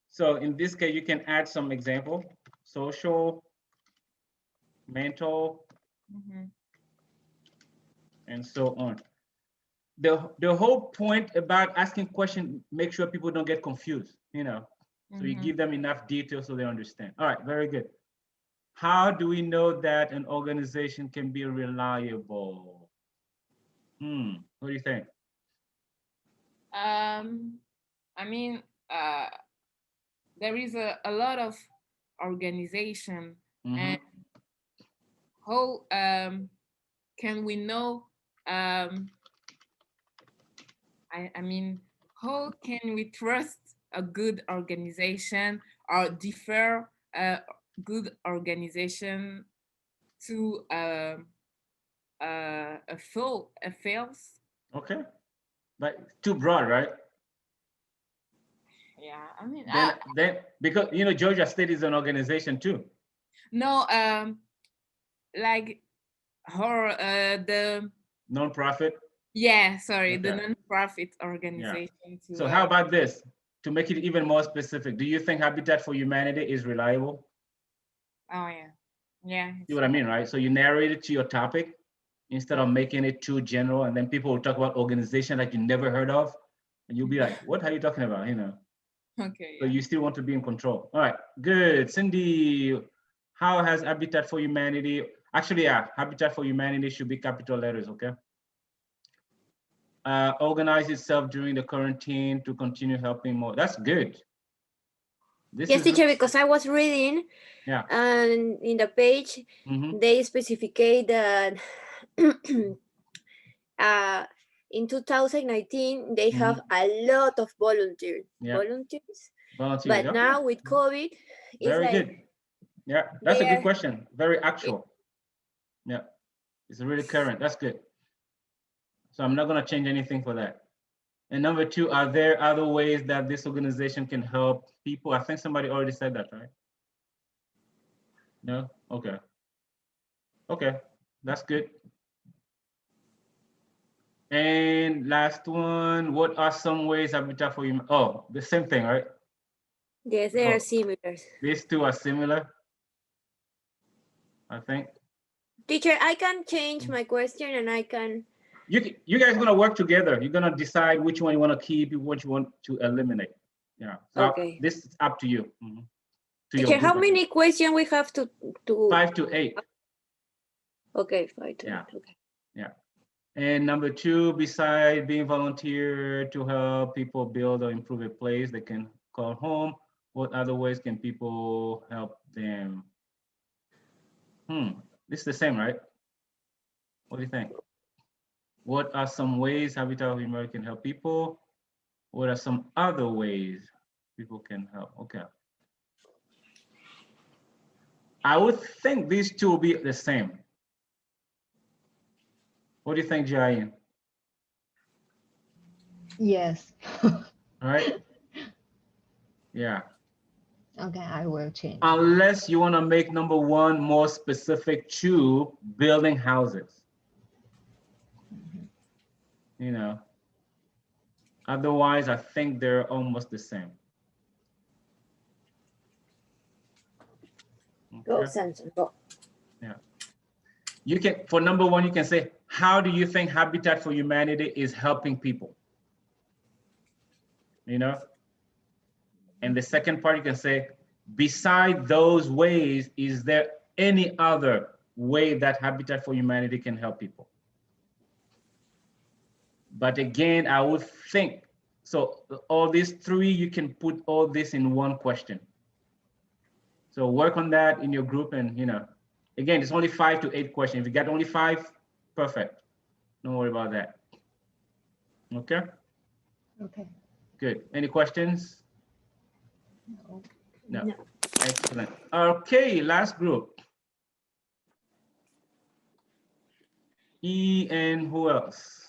Speaker 1: So in this case, you can add some example, social, mental,
Speaker 6: Mhm.
Speaker 1: and so on. The whole point about asking questions, make sure people don't get confused, you know. So you
Speaker 6: Mhm.
Speaker 1: give them enough detail so they understand. All right, very good. How do we know that an organization can be reliable? What do you think?
Speaker 6: I mean, there is a lot of organization,
Speaker 1: Mhm.
Speaker 6: and how can we know? Um, I mean, how can we trust a good organization or defer a good organization to a fails?
Speaker 1: Okay, but too broad, right?
Speaker 6: Yeah, I mean,
Speaker 1: Then because you know Georgia State is an organization too.
Speaker 6: no, like her the
Speaker 1: Non-profit.
Speaker 6: yeah, sorry, the
Speaker 1: Okay.
Speaker 6: non-profit
Speaker 1: Yeah.
Speaker 6: organization to
Speaker 1: So how about this? To make it even more specific, do you think Habitat for Humanity is reliable?
Speaker 6: oh yeah, yeah,
Speaker 1: See
Speaker 6: it's
Speaker 1: what I
Speaker 6: right.
Speaker 1: mean, right? So you narrate it to your topic instead of making it too general, and then people will talk about organization like you never heard of, and you'll be like, "What are you talking about?" You know.
Speaker 6: Okay,
Speaker 1: So
Speaker 6: yeah.
Speaker 1: you still want to be in control. All right, good. Cindy, how has Habitat for Humanity? Actually, yeah, Habitat for Humanity should be capital letters, okay? Organize itself during the quarantine to continue helping more. That's good. This
Speaker 7: Yes,
Speaker 1: is
Speaker 7: teacher, because I was reading
Speaker 1: yeah.
Speaker 7: and in the page,
Speaker 1: Mhm.
Speaker 7: they specificate that uh, in 2019, they have a lot of
Speaker 1: Yeah.
Speaker 7: volunteers.
Speaker 1: Volunteers.
Speaker 7: But
Speaker 1: Okay.
Speaker 7: now with COVID, it's
Speaker 1: Very
Speaker 7: like
Speaker 1: good. Yeah, that's
Speaker 7: they
Speaker 1: a good
Speaker 7: are,
Speaker 1: question. Very actual. Yeah, it's really current. That's good. So I'm not going to change anything for that. And number two, are there other ways that this organization can help people? I think somebody already said that, right? No? Okay. Okay, that's good. And last one, what are some ways Habitat for Humanity? Oh, the same thing, right?
Speaker 7: yes, they are
Speaker 1: Oh,
Speaker 7: similar.
Speaker 1: these two are similar, I think.
Speaker 7: Teacher, I can change my question and I can.
Speaker 1: You guys gonna work together. You're gonna decide which one you want to keep, which you want to eliminate. Yeah. So
Speaker 7: Okay.
Speaker 1: this is up to you. To your
Speaker 7: Teacher, how
Speaker 1: group.
Speaker 7: many questions we have to
Speaker 1: 5 to 8.
Speaker 7: Okay, 5 to
Speaker 1: Yeah.
Speaker 7: 8. Okay.
Speaker 1: Yeah. And number two, besides being volunteer to help people build or improve a place they can call home, what other ways can people help them? This is the same, right? What do you think? What are some ways Habitat for Humanity can help people? What are some other ways people can help? Okay. I would think these two will be the same. What do you think, Jayan?
Speaker 5: Yes.
Speaker 1: All right. Yeah.
Speaker 5: Okay, I will change.
Speaker 1: Unless you want to make number one more specific to building houses. You know. Otherwise, I think they're almost the same.
Speaker 7: Go,
Speaker 1: Okay.
Speaker 7: Samson, go.
Speaker 1: You can, for number one, you can say, how do you think Habitat for Humanity is helping people? You know? And the second part, you can say, beside those ways, is there any other way that Habitat for Humanity can help people? But again, I would think, so all these three, you can put all this in one question. So work on that in your group, and you know, again, it's only 5 to 8 questions. If you got only 5, perfect. Don't worry about that. Okay?
Speaker 5: Okay.
Speaker 1: Good. Any questions?
Speaker 5: No.
Speaker 1: No.
Speaker 7: No.
Speaker 1: Excellent. Okay, last group. E and who else?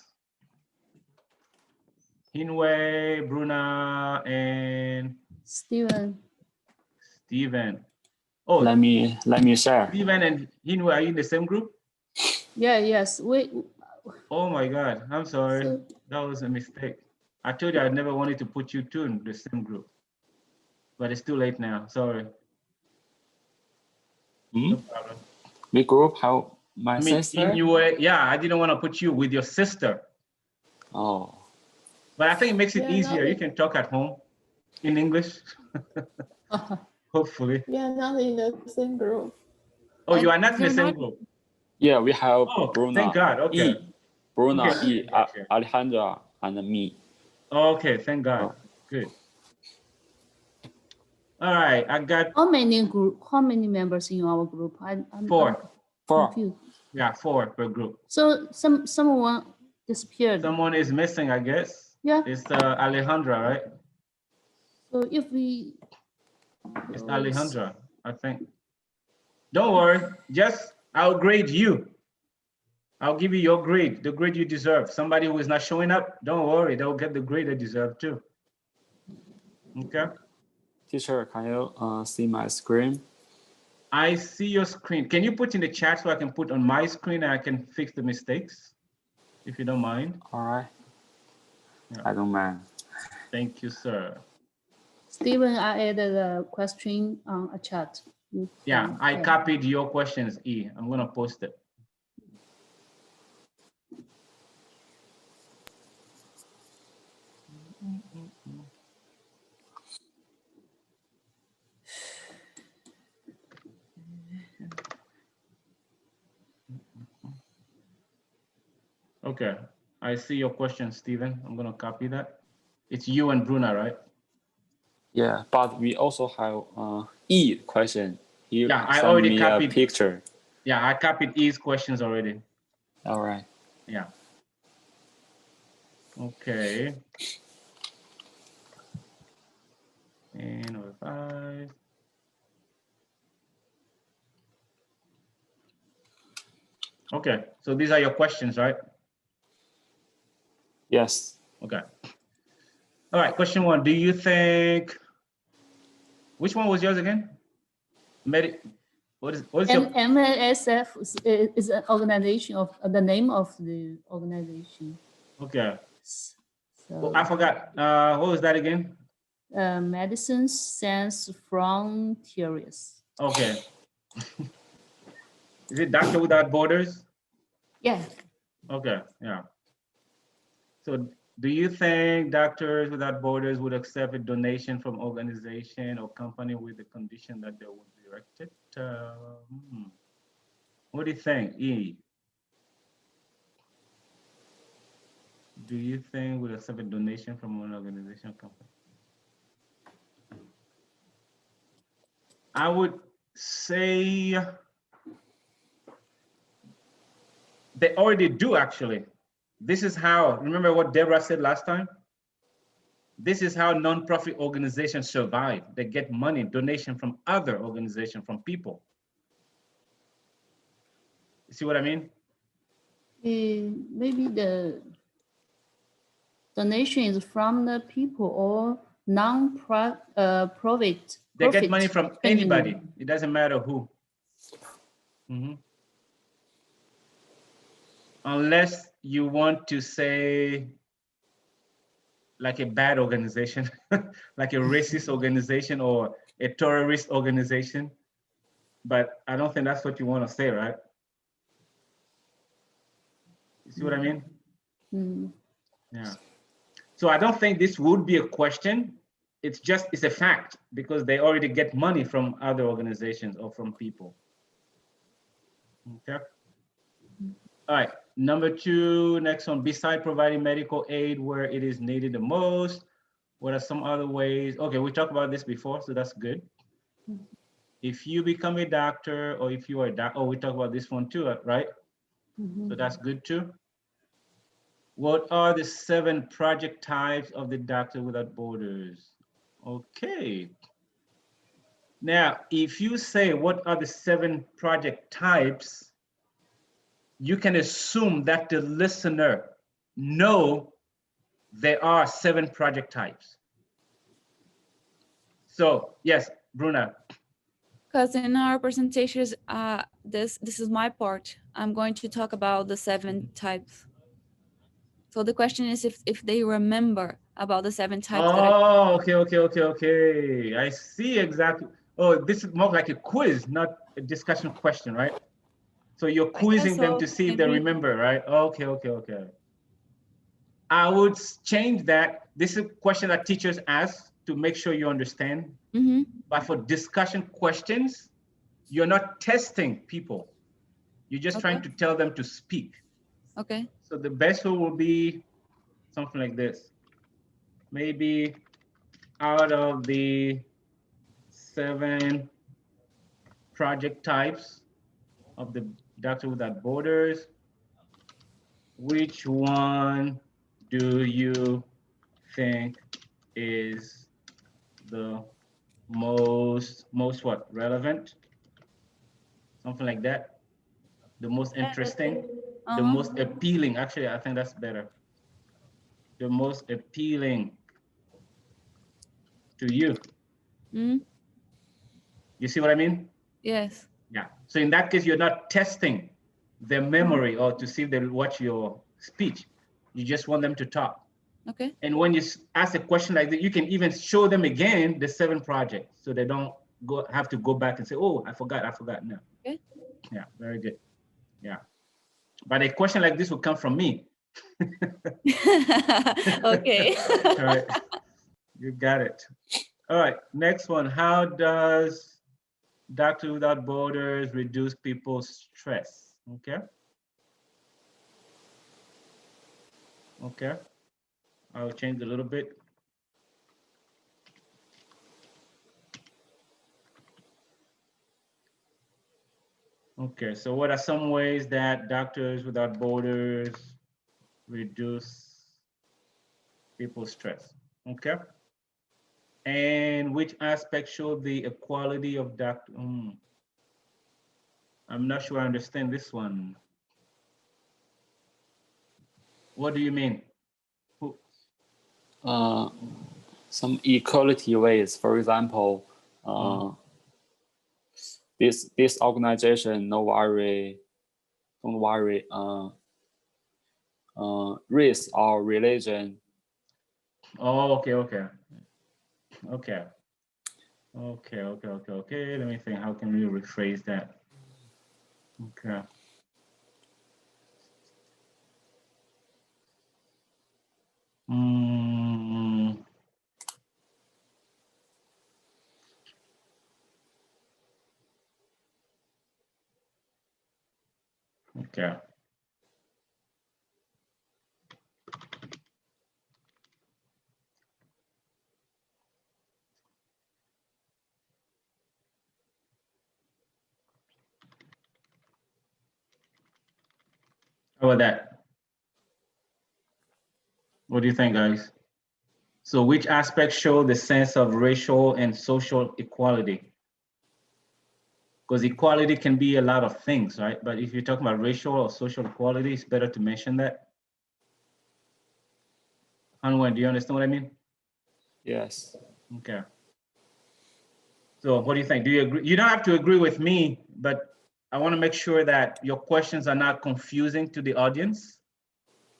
Speaker 1: Hinwei, Bruna, and
Speaker 2: Steven.
Speaker 1: Steven. Oh,
Speaker 9: Let me share.
Speaker 1: Steven and Hinwei, are you in the same group?
Speaker 2: Yeah, yes.
Speaker 1: Oh my God, I'm sorry.
Speaker 2: So-
Speaker 1: That was a mistake. I told you I never wanted to put you two in the same group, but it's too late now, sorry. No problem.
Speaker 9: We group how my
Speaker 1: I mean,
Speaker 9: sister?
Speaker 1: yeah, I didn't want to put you with your sister,
Speaker 9: Oh,
Speaker 1: but I think it makes it
Speaker 2: Yeah, no,
Speaker 1: easier. You can talk at home in English, hopefully.
Speaker 10: We are not in the same group.
Speaker 1: Oh, you are not in the
Speaker 6: You're
Speaker 1: same
Speaker 6: not-
Speaker 1: group?
Speaker 9: yeah, we have
Speaker 1: Oh,
Speaker 9: Bruna,
Speaker 1: thank God, okay.
Speaker 9: E, Bruna,
Speaker 1: Okay,
Speaker 9: E,
Speaker 1: gotcha.
Speaker 9: Alejandra, and me.
Speaker 1: Okay, thank God,
Speaker 9: Oh.
Speaker 1: good. All right, I got
Speaker 2: How many members in our group? I'm
Speaker 1: 4.
Speaker 9: 4.
Speaker 2: confused.
Speaker 1: Yeah, 4 per group.
Speaker 2: So someone disappeared.
Speaker 1: Someone is missing, I guess.
Speaker 2: Yeah.
Speaker 1: It's Alejandra, right?
Speaker 2: So if we.
Speaker 1: It's
Speaker 2: Oh,
Speaker 1: Alejandra, I think. Don't worry, just I'll grade you. I'll give you your grade, the grade you deserve. Somebody who is not showing up, don't worry, they'll get the grade they deserve too. Okay,
Speaker 9: Teacher, can you see my screen?
Speaker 1: I see your screen. Can you put in the chat so I can put on my screen and I can fix the mistakes, if you don't mind?
Speaker 9: All right.
Speaker 1: Yeah.
Speaker 9: I don't mind.
Speaker 1: Thank you, sir.
Speaker 2: Steven, I added a question on a chat.
Speaker 1: Yeah, I copied your questions, E. I'm gonna post it. Okay, I see your question, Steven. I'm gonna copy that. It's you and Bruna, right?
Speaker 9: Yeah, but we also have E question. He
Speaker 1: Yeah, I
Speaker 9: sent
Speaker 1: already
Speaker 9: me
Speaker 1: copied.
Speaker 9: a picture.
Speaker 1: Yeah, I copied E's questions already.
Speaker 9: All right.
Speaker 1: Yeah. Okay. And over 5. Okay, so these are your questions, right?
Speaker 9: Yes.
Speaker 1: Okay. All right, question 1. Do you think, which one was yours again? What is your,
Speaker 2: MASF is an organization of the name of the organization.
Speaker 1: okay.
Speaker 2: So
Speaker 1: I forgot. What was that again?
Speaker 2: Medicine Sans Frontiers.
Speaker 1: Okay. Is it Doctor Without Borders?
Speaker 2: Yeah.
Speaker 1: Okay, yeah. So do you think Doctors Without Borders would accept a donation from organization or company with the condition that they would be erected? What do you think, E? Do you think we'll accept a donation from an organization or company? I would say they already do, actually. This is how, remember what Deborah said last time? This is how nonprofit organizations survive. They get money, donation from other organizations, from people. You see what I mean?
Speaker 2: Maybe the donation is from the people or non-profit.
Speaker 1: They get money from anybody. It doesn't matter who. Unless you want to say like a bad organization, like a racist organization or a terrorist organization. But I don't think that's what you want to say, right? You see what I mean?
Speaker 2: Mm.
Speaker 1: Yeah. So I don't think this would be a question. It's a fact because they already get money from other organizations or from people. Okay. All right. Number 2, next one, beside providing medical aid where it is needed the most, what are some other ways? Okay, we talked about this before, so that's good. If you become a doctor or if you are a doctor, oh, we talked about this one too, right? So that's good too. What are the 7 project types of the Doctor Without Borders? Okay. Now, if you say what are the 7 project types, you can assume that the listener know there are 7 project types. So yes, Bruna.
Speaker 11: Because in our presentations, this is my part. I'm going to talk about the 7 types. So the question is if they remember about the 7 types.
Speaker 1: Oh, okay. I see exactly. Oh, this is more like a quiz, not a discussion question, right? So you're quizzing them to see if they remember, right? Okay. I would change that. This is a question that teachers ask to make sure you understand. But for discussion questions, you're not testing people. You're just trying to tell them to speak.
Speaker 11: Okay.
Speaker 1: So the best one will be something like this. Maybe out of the 7 project types of the Doctor Without Borders, which one do you think is the most what, relevant? Something like that. The most interesting, the most appealing. Actually, I think that's better. The most appealing to you. You see what I mean?
Speaker 11: Yes.
Speaker 1: Yeah. So in that case, you're not testing their memory or to see if they'll watch your speech. You just want them to talk.
Speaker 11: Okay.
Speaker 1: And when you ask a question like that, you can even show them again the 7 projects so they don't have to go back and say, oh, I forgot. No.
Speaker 11: Okay.
Speaker 1: Yeah, very good. Yeah. But a question like this will come from me.
Speaker 11: Okay.
Speaker 1: All right. You got it. All right. Next one. How does Doctor Without Borders reduce people's stress? Okay. Okay. I'll change a little bit. Okay, so what are some ways that Doctors Without Borders reduce people's stress? Okay. And which aspects show the equality of doctor? I'm not sure I understand this one. What do you mean?
Speaker 9: Some equality ways. For example, this organization don't worry race or religion.
Speaker 1: Oh, okay. Let me think. How can we rephrase that? Okay. Okay. How about that? What do you think, guys? So which aspects show the sense of racial and social equality? Because equality can be a lot of things, right? But if you're talking about racial or social equality, it's better to mention that. Hanwen, do you understand what I mean?
Speaker 9: Yes.
Speaker 1: Okay. So what do you think? Do you agree? You don't have to agree with me, but I want to make sure that your questions are not confusing to the audience,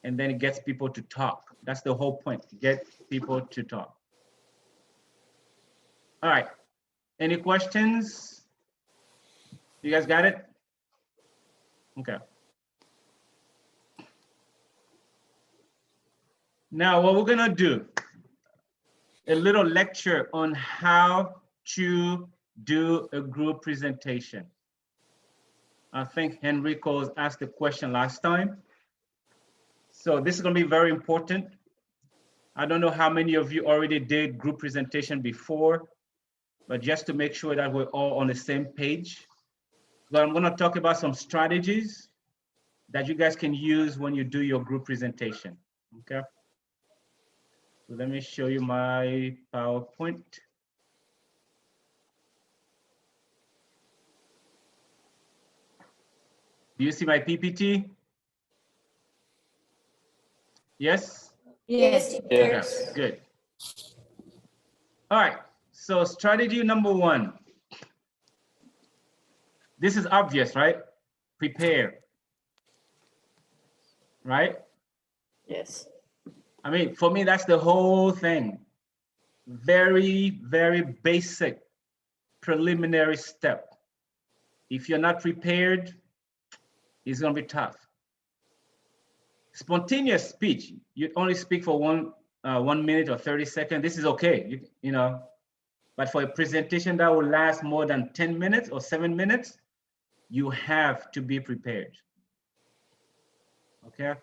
Speaker 1: and then it gets people to talk. That's the whole point, get people to talk. All right. Any questions? You guys got it? Okay. Now, what we're gonna do, a little lecture on how to do a group presentation. I think Henrico's asked the question last time. So this is gonna be very important. I don't know how many of you already did group presentation before, but just to make sure that we're all on the same page. So I'm gonna talk about some strategies that you guys can use when you do your group presentation, okay? So let me show you my PowerPoint. Do you see my PPT? Yes?
Speaker 10: Yes.
Speaker 1: Yes. Okay, good. All right, so strategy number one. This is obvious, right? Prepare. Right?
Speaker 10: Yes.
Speaker 1: I mean, for me, that's the whole thing. Very, very basic preliminary step. If you're not prepared, it's gonna be tough. Spontaneous speech, you only speak for 1 minute or 30 seconds. This is okay, you know, but for a presentation that will last more than 10 minutes or 7 minutes, you have to be prepared. Okay.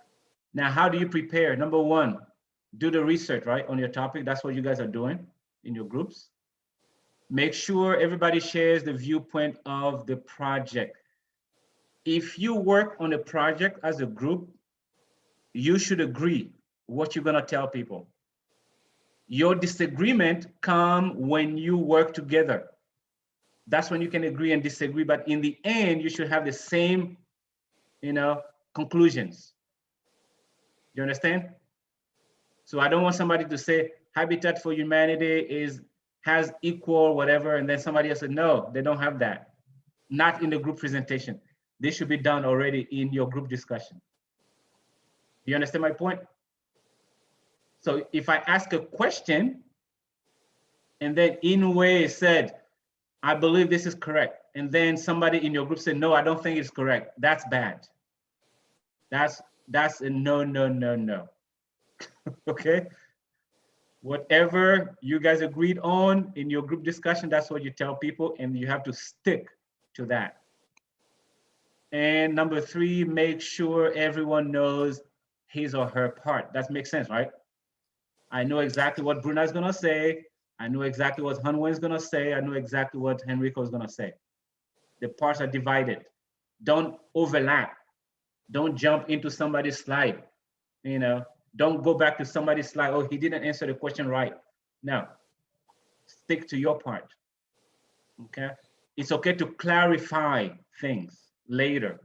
Speaker 1: Now, how do you prepare? Number one, do the research, right, on your topic. That's what you guys are doing in your groups. Make sure everybody shares the viewpoint of the project. If you work on a project as a group, you should agree what you're gonna tell people. Your disagreement comes when you work together. That's when you can agree and disagree, but in the end, you should have the same, you know, conclusions. You understand? So I don't want somebody to say Habitat for Humanity has equal whatever, and then somebody else said, no, they don't have that. Not in the group presentation. This should be done already in your group discussion. You understand my point? So if I ask a question, and then Inouye said, I believe this is correct, and then somebody in your group said, no, I don't think it's correct, that's bad. That's a no, no, no, no. Okay? Whatever you guys agreed on in your group discussion, that's what you tell people, and you have to stick to that. And number three, make sure everyone knows his or her part. That makes sense, right? I know exactly what Bruna is gonna say. I know exactly what Hanwen is gonna say. I know exactly what Henrico is gonna say. The parts are divided. Don't overlap. Don't jump into somebody's slide. You know, don't go back to somebody's slide. Oh, he didn't answer the question right. No, stick to your part. Okay, it's okay to clarify things later,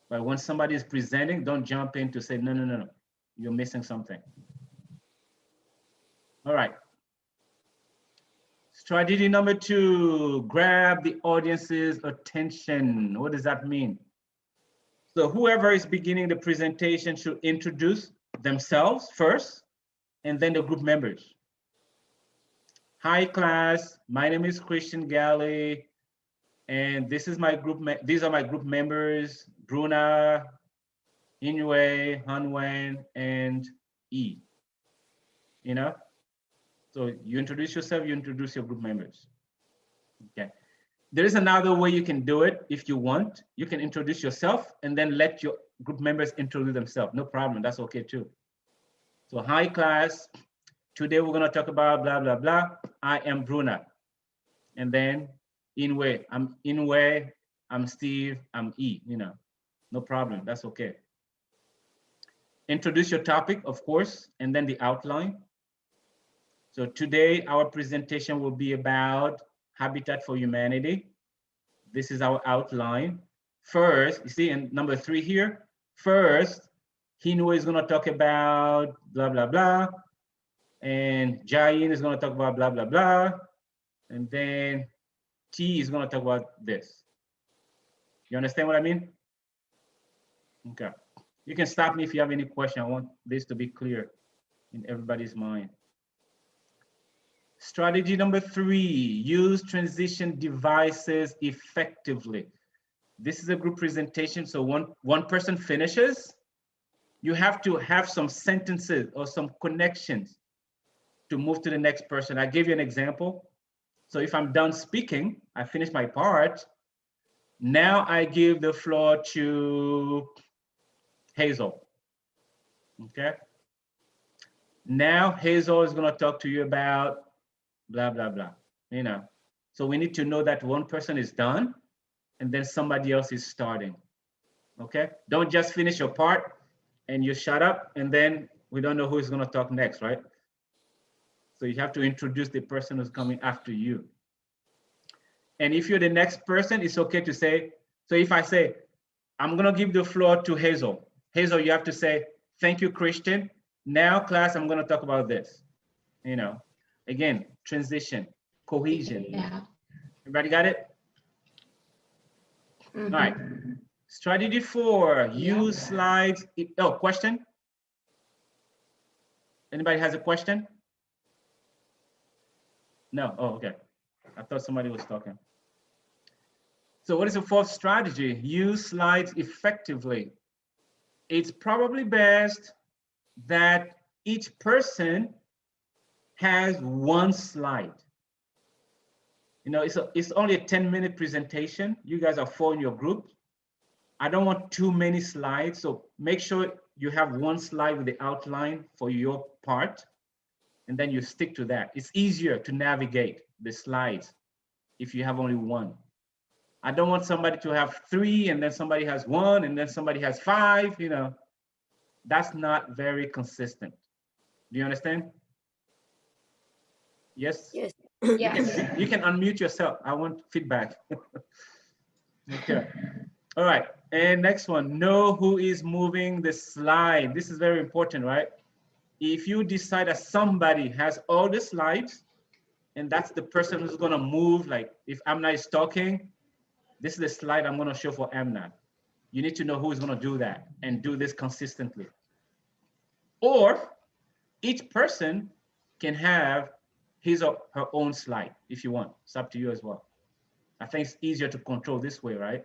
Speaker 1: but when somebody is presenting, don't jump in to say, no, no, no, no, you're missing something. All right. Strategy number two, grab the audience's attention. What does that mean? So whoever is beginning the presentation should introduce themselves first, and then the group members. Hi class, my name is Christian Galley, and this is my group. These are my group members: Bruna, Inouye, Hanwen, and E. You know, so you introduce yourself, you introduce your group members. Okay. There is another way you can do it if you want. You can introduce yourself and then let your group members introduce themselves. No problem, that's okay too. So hi class, today we're gonna talk about blah, blah, blah. I am Bruna. And then Inouye, I'm Inouye, I'm Steve, I'm E, you know, no problem, that's okay. Introduce your topic, of course, and then the outline. So today our presentation will be about Habitat for Humanity. This is our outline. First, you see in number 3 here, first, Inouye is gonna talk about blah, blah, blah. And Jayin is gonna talk about blah, blah, blah. And then T is gonna talk about this. You understand what I mean? Okay. You can stop me if you have any question. I want this to be clear in everybody's mind. Strategy number 3, use transition devices effectively. This is a group presentation, so one person finishes, you have to have some sentences or some connections to move to the next person. I gave you an example. So if I'm done speaking, I finish my part. Now I give the floor to Hazel. Okay. Now Hazel is going to talk to you about blah, blah, blah, you know. So we need to know that one person is done and then somebody else is starting. Okay. Don't just finish your part and you shut up and then we don't know who is going to talk next, right? So you have to introduce the person who's coming after you. And if you're the next person, it's okay to say, so if I say, I'm going to give the floor to Hazel. Hazel, you have to say, thank you, Christian. Now, class, I'm going to talk about this. You know, again, transition, cohesion.
Speaker 4: Yeah.
Speaker 1: Everybody got it? All right. Strategy 4, use slides. Oh, question? Anybody has a question? No, oh, okay. I thought somebody was talking. So what is the 4th strategy? Use slides effectively. It's probably best that each person has one slide. You know, it's only a 10-minute presentation. You guys are 4 in your group. I don't want too many slides. So make sure you have one slide with the outline for your part. And then you stick to that. It's easier to navigate the slides if you have only one. I don't want somebody to have 3 and then somebody has 1 and then somebody has 5, you know. That's not very consistent. Do you understand? Yes?
Speaker 7: Yes.
Speaker 4: Yes.
Speaker 1: You can unmute yourself. I want feedback. Okay. All right. And next one, know who is moving the slide. This is very important, right? If you decide that somebody has all the slides and that's the person who's going to move, like if Amna is talking, this is the slide I'm going to show for Amna. You need to know who is going to do that and do this consistently. Or each person can have his or her own slide if you want. It's up to you as well. I think it's easier to control this way, right?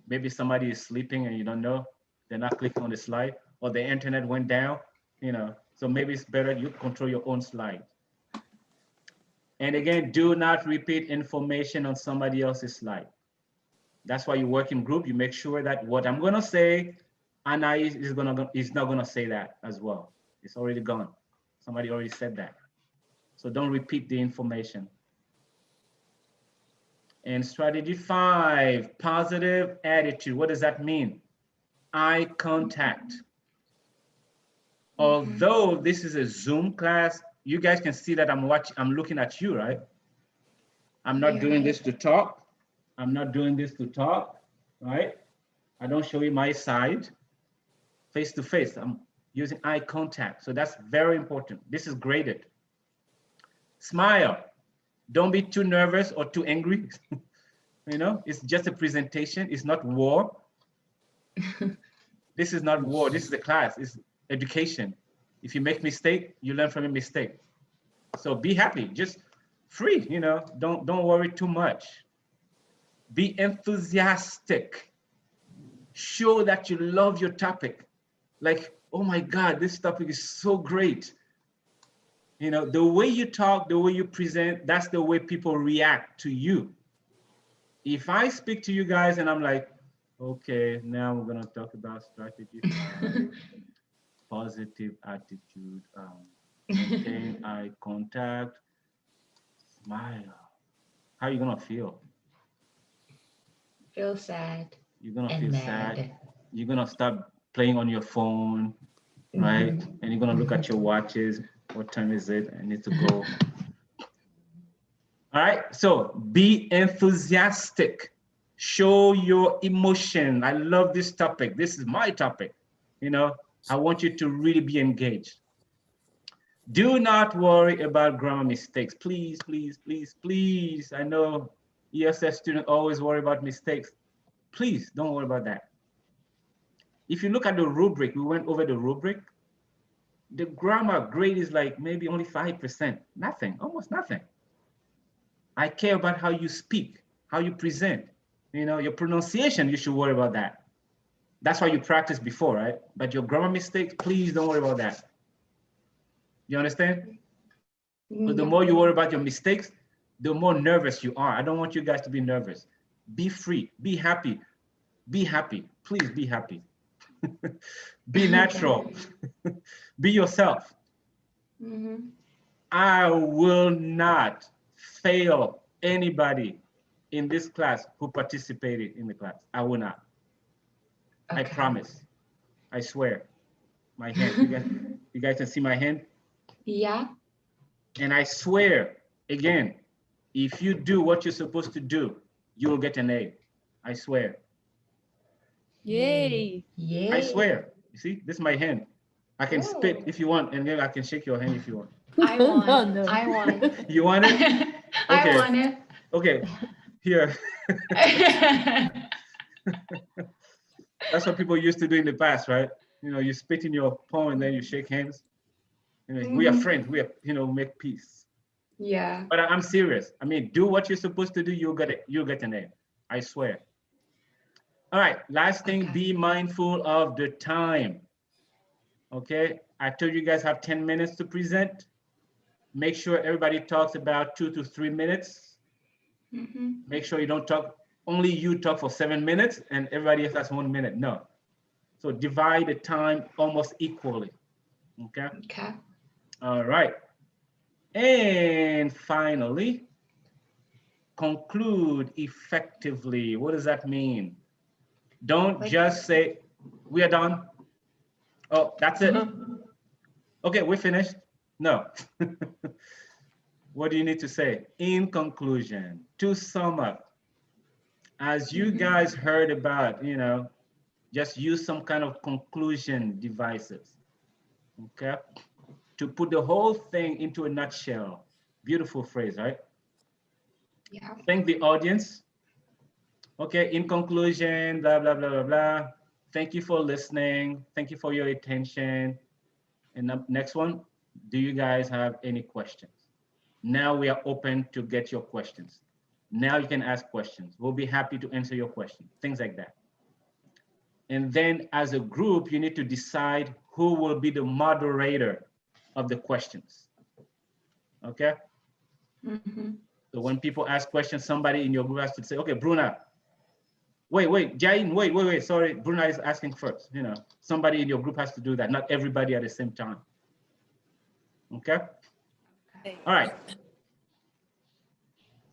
Speaker 1: Maybe somebody is sleeping and you don't know, they're not clicking on the slide, or the internet went down, you know, so maybe it's better you control your own slide. And again, do not repeat information on somebody else's slide. That's why you work in group. You make sure that what I'm gonna say, Anna is not gonna say that as well. It's already gone. Somebody already said that. So don't repeat the information. And strategy 5, positive attitude. What does that mean? Eye contact. Although this is a Zoom class, you guys can see that I'm looking at you, right? I'm not doing this to talk. I'm not doing this to talk, right? I don't show you my side. Face to face, I'm using eye contact. So that's very important. This is graded. Smile. Don't be too nervous or too angry. You know, it's just a presentation. It's not war. This is not war. This is a class. It's education. If you make mistake, you learn from a mistake. So be happy, just free, you know, don't worry too much. Be enthusiastic. Show that you love your topic. Like, oh my God, this topic is so great. You know, the way you talk, the way you present, that's the way people react to you. If I speak to you guys and I'm like, okay, now we're gonna talk about strategy 5, positive attitude, maintain eye contact, smile. How are you gonna feel?
Speaker 4: Feel sad.
Speaker 1: You're gonna
Speaker 4: and
Speaker 1: feel
Speaker 4: mad.
Speaker 1: sad. You're gonna start playing on your phone, right? And you're gonna look at your watches. What time is it? I need to go. All right, so be enthusiastic. Show your emotion. I love this topic. This is my topic. You know, I want you to really be engaged. Do not worry about grammar mistakes. Please, please, please, please. I know ESS students always worry about mistakes. Please don't worry about that. If you look at the rubric, we went over the rubric. The grammar grade is like maybe only 5%. Nothing, almost nothing. I care about how you speak, how you present. You know, your pronunciation, you should worry about that. That's why you practiced before, right? But your grammar mistakes, please don't worry about that. You understand? But the more you worry about your mistakes, the more nervous you are. I don't want you guys to be nervous. Be free, be happy, be happy. Please be happy. Be natural. Be yourself. I will not fail anybody in this class who participated in the class. I will not. I promise. I swear. My hand. You guys can see my hand?
Speaker 4: Yeah.
Speaker 1: And I swear, again, if you do what you're supposed to do, you will get an A. I swear.
Speaker 11: Yay.
Speaker 4: Yay.
Speaker 1: I swear. You see, this is my hand. I can spit if you want, and then I can shake your hand if you want.
Speaker 4: I want.
Speaker 2: No, no.
Speaker 4: I want.
Speaker 1: You want it?
Speaker 4: I want it.
Speaker 1: Okay. Here. That's what people used to do in the past, right? You know, you spit in your palm and then you shake hands. You know, we are friends. We are, you know, make peace.
Speaker 4: Yeah.
Speaker 1: But I'm serious. I mean, do what you're supposed to do. You'll get it. You'll get an A. I swear. All right. Last thing, be mindful of the time. Okay. I told you guys have 10 minutes to present. Make sure everybody talks about 2 to 3 minutes. Make sure you don't talk, only you talk for 7 minutes and everybody else has 1 minute. No. So divide the time almost equally. Okay.
Speaker 4: Okay.
Speaker 1: All right. And finally, conclude effectively. What does that mean? Don't just say, we are done. Oh, that's it. Okay, we're finished. No. What do you need to say? In conclusion, to sum up, as you guys heard about, you know, just use some kind of conclusion devices, okay? To put the whole thing into a nutshell. Beautiful phrase, right?
Speaker 4: Yeah.
Speaker 1: Thank the audience. Okay, in conclusion, blah, blah, blah, blah, blah. Thank you for listening. Thank you for your attention. And up next one, do you guys have any questions? Now we are open to get your questions. Now you can ask questions. We'll be happy to answer your questions, things like that. And then as a group, you need to decide who will be the moderator of the questions. Okay? So when people ask questions, somebody in your group has to say, okay, Bruna, wait, Jain, wait, sorry, Bruna is asking first. You know, somebody in your group has to do that, not everybody at the same time. Okay? All right.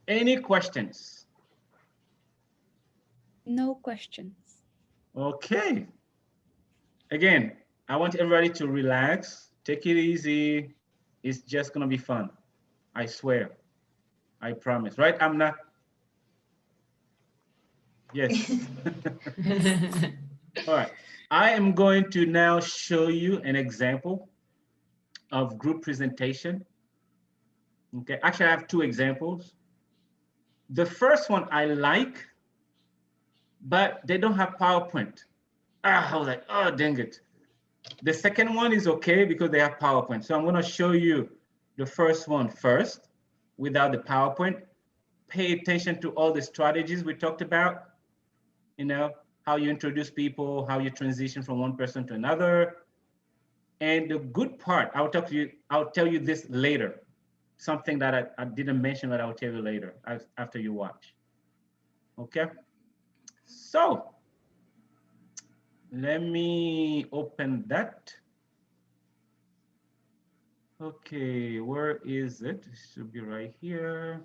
Speaker 1: Any questions?
Speaker 11: No questions.
Speaker 1: Okay. Again, I want everybody to relax, take it easy. It's just gonna be fun. I swear. I promise, right? I'm not. Yes. All right. I am going to now show you an example of group presentation. Okay, actually I have 2 examples. The first one I like, but they don't have PowerPoint. I was like, oh, dang it. The second one is okay because they have PowerPoint. So I'm gonna show you the first one first without the PowerPoint. Pay attention to all the strategies we talked about, you know, how you introduce people, how you transition from one person to another. And the good part, I'll tell you this later. Something that I didn't mention, but I'll tell you later after you watch. Okay. So let me open that. Okay, where is it? It should be right here.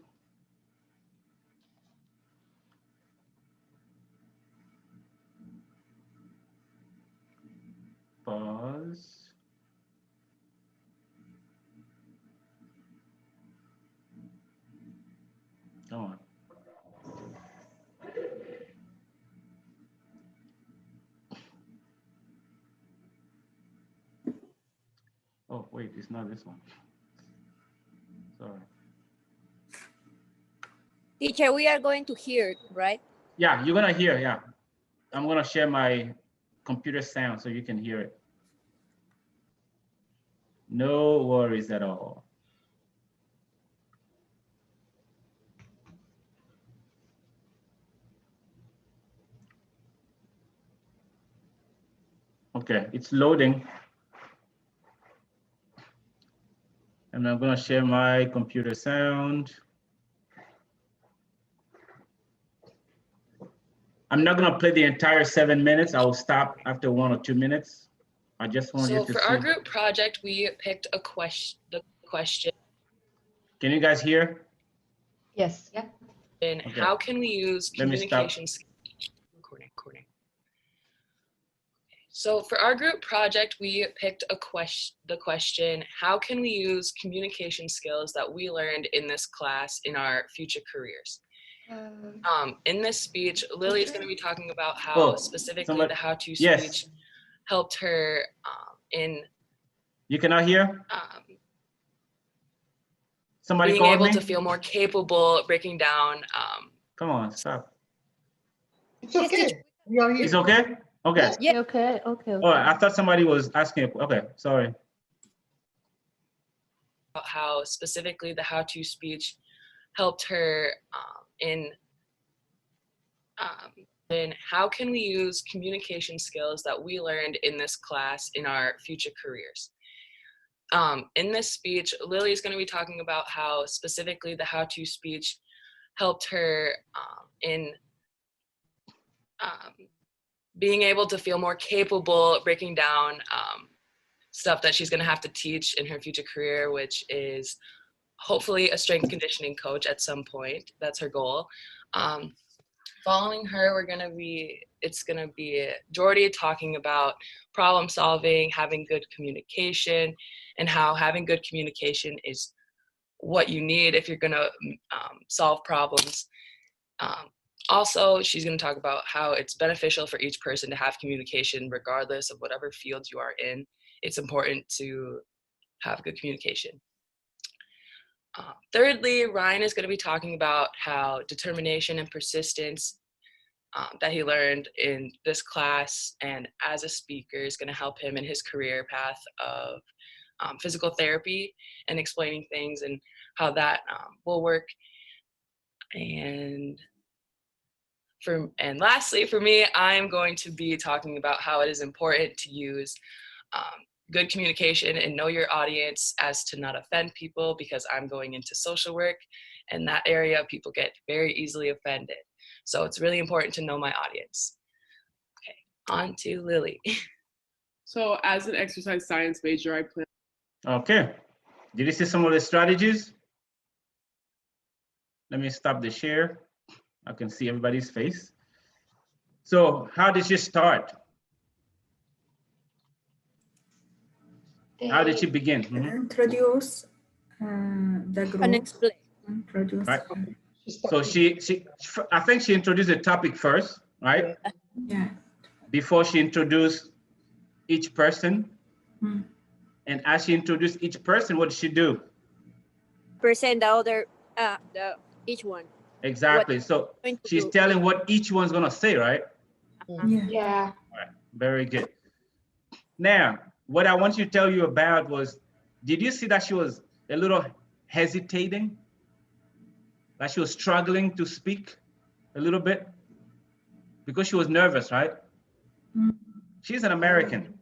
Speaker 1: Pause. Come on. Oh, wait, it's not this one. Sorry.
Speaker 7: Teacher, we are going to hear, right?
Speaker 1: Yeah, you're gonna hear, yeah. I'm gonna share my computer sound so you can hear it. No worries at all. Okay, it's loading. And I'm gonna share my computer sound. I'm not gonna play the entire 7 minutes. I will stop after 1 or 2 minutes. I just want you
Speaker 12: So
Speaker 1: to
Speaker 12: for
Speaker 1: see.
Speaker 12: our group project, we picked a question. The question.
Speaker 1: Can you guys hear?
Speaker 5: Yes.
Speaker 4: Yep.
Speaker 12: And
Speaker 1: Okay.
Speaker 12: how can we use
Speaker 1: Let me stop.
Speaker 12: communication skills? Recording. So for our group project, we picked the question, how can we use communication skills that we learned in this class in our future careers? In this speech, Lily is going to be talking about how specifically the how-to speech helped her in.
Speaker 1: You cannot hear? Somebody
Speaker 12: being
Speaker 1: called
Speaker 12: able
Speaker 1: me?
Speaker 12: to feel more capable of breaking down.
Speaker 1: Come on, stop.
Speaker 3: It's okay. We are here.
Speaker 1: It's okay? Okay.
Speaker 2: Yeah. Okay. Okay.
Speaker 1: Oh, I thought somebody was asking. Okay, sorry.
Speaker 12: How specifically the how-to speech helped her in how can we use communication skills that we learned in this class in our future careers? In this speech, Lily is going to be talking about how specifically the how-to speech helped her in being able to feel more capable of breaking down stuff that she's going to have to teach in her future career, which is hopefully a strength conditioning coach at some point. That's her goal. Following her, it's going to be Jordy talking about problem solving, having good communication, and how having good communication is what you need if you're going to solve problems. Also, she's going to talk about how it's beneficial for each person to have communication regardless of whatever field you are in. It's important to have good communication. Thirdly, Ryan is going to be talking about how determination and persistence that he learned in this class and as a speaker is going to help him in his career path of physical therapy and explaining things and how that will work. And lastly, for me, I'm going to be talking about how it is important to use good communication and know your audience as to not offend people, because I'm going into social work and that area people get very easily offended. So it's really important to know my audience. Okay, on to Lily.
Speaker 13: So as an exercise science major, I plan.
Speaker 1: Okay. Did you see some of the strategies? Let me stop the share. I can see everybody's face. So how did she start? How did she begin?
Speaker 8: Introduce the group.
Speaker 7: And explain.
Speaker 8: Introduce.
Speaker 1: Right. So I think she introduced the topic first, right?
Speaker 8: Yeah.
Speaker 1: Before she introduced each person.
Speaker 8: Mm.
Speaker 1: And as she introduced each person, what did she do?
Speaker 7: Present the other, each one.
Speaker 1: Exactly.
Speaker 7: What
Speaker 1: So
Speaker 7: going to
Speaker 1: she's
Speaker 7: do.
Speaker 1: telling what each one's gonna say, right?
Speaker 4: Yeah.
Speaker 1: All right. Very good. Now, what I want you to tell you about was, did you see that she was a little hesitating? That she was struggling to speak a little bit? Because she was nervous, right?
Speaker 8: Mm.
Speaker 1: She's an American.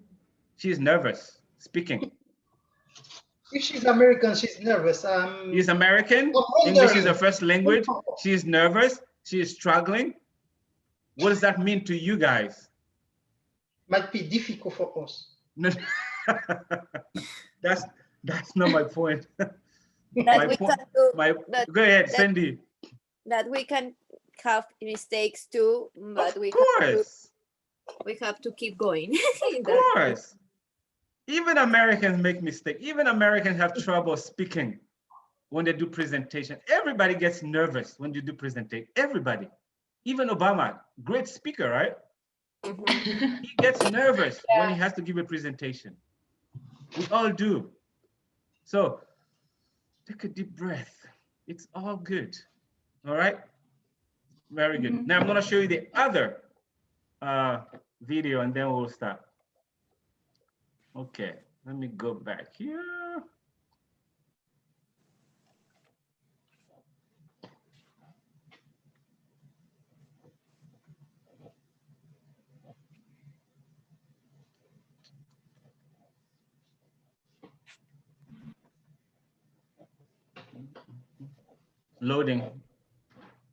Speaker 1: She's nervous speaking.
Speaker 3: If she's American, she's nervous.
Speaker 1: She's American. English is her first language. She's nervous. She is struggling. What does that mean to you guys?
Speaker 3: Might be difficult for us.
Speaker 1: No, that's not my point.
Speaker 7: That
Speaker 1: My
Speaker 7: we
Speaker 1: point.
Speaker 7: can do,
Speaker 1: Go ahead, Cindy.
Speaker 7: that we can have mistakes too, but
Speaker 1: Of course.
Speaker 7: we have to keep going.
Speaker 1: Of course. Even Americans make mistakes. Even Americans have trouble speaking when they do presentation. Everybody gets nervous when you do presentation. Everybody. Even Obama, great speaker, right? He gets nervous when he has to give a presentation. We all do. So take a deep breath. It's all good. All right? Very good. Now I'm going to show you the other video and then we'll start. Okay, let me go back here. loading.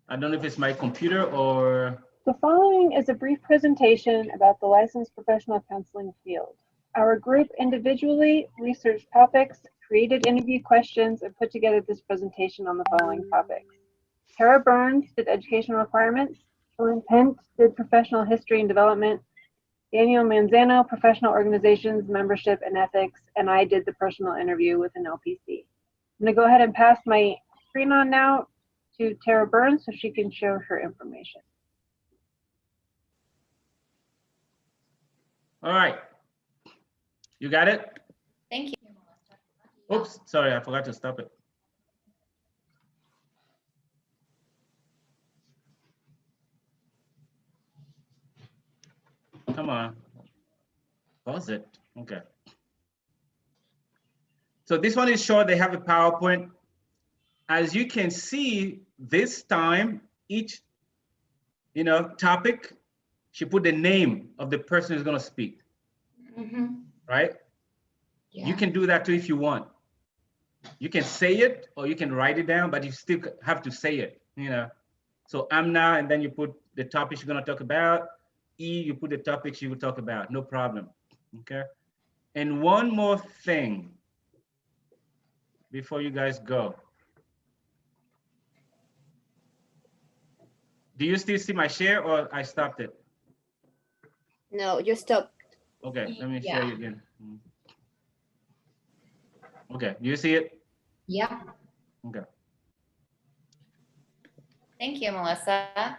Speaker 1: I don't know if it's my computer or.
Speaker 14: The following is a brief presentation about the licensed professional counseling field. Our group individually researched topics, created interview questions, and put together this presentation on the following topics. Tara Burns did educational requirements. Helen Pent did professional history and development. Daniel Manzano, professional organizations, membership, and ethics. And I did the personal interview with an LPC. I'm going to go ahead and pass my screen on now to Tara Burns so she can share her information.
Speaker 1: All right. You got it?
Speaker 4: Thank you.
Speaker 1: Oops, sorry, I forgot to stop it. Come on. Pause it. Okay. So this one is short. They have a PowerPoint. As you can see, this time, each topic, she put the name of the person who's going to speak. Right? Yeah. You can do that too if you want. You can say it or you can write it down, but you still have to say it, So Amna, and then you put the topics you're going to talk about. E, you put the topics you will talk about, no problem. Okay. And one more thing before you guys go. Do you still see my share or I stopped it?
Speaker 7: No, you stopped.
Speaker 1: Okay, let me share you again. Okay, do you see it?
Speaker 15: Yeah.
Speaker 1: Okay.
Speaker 15: Thank you, Melissa.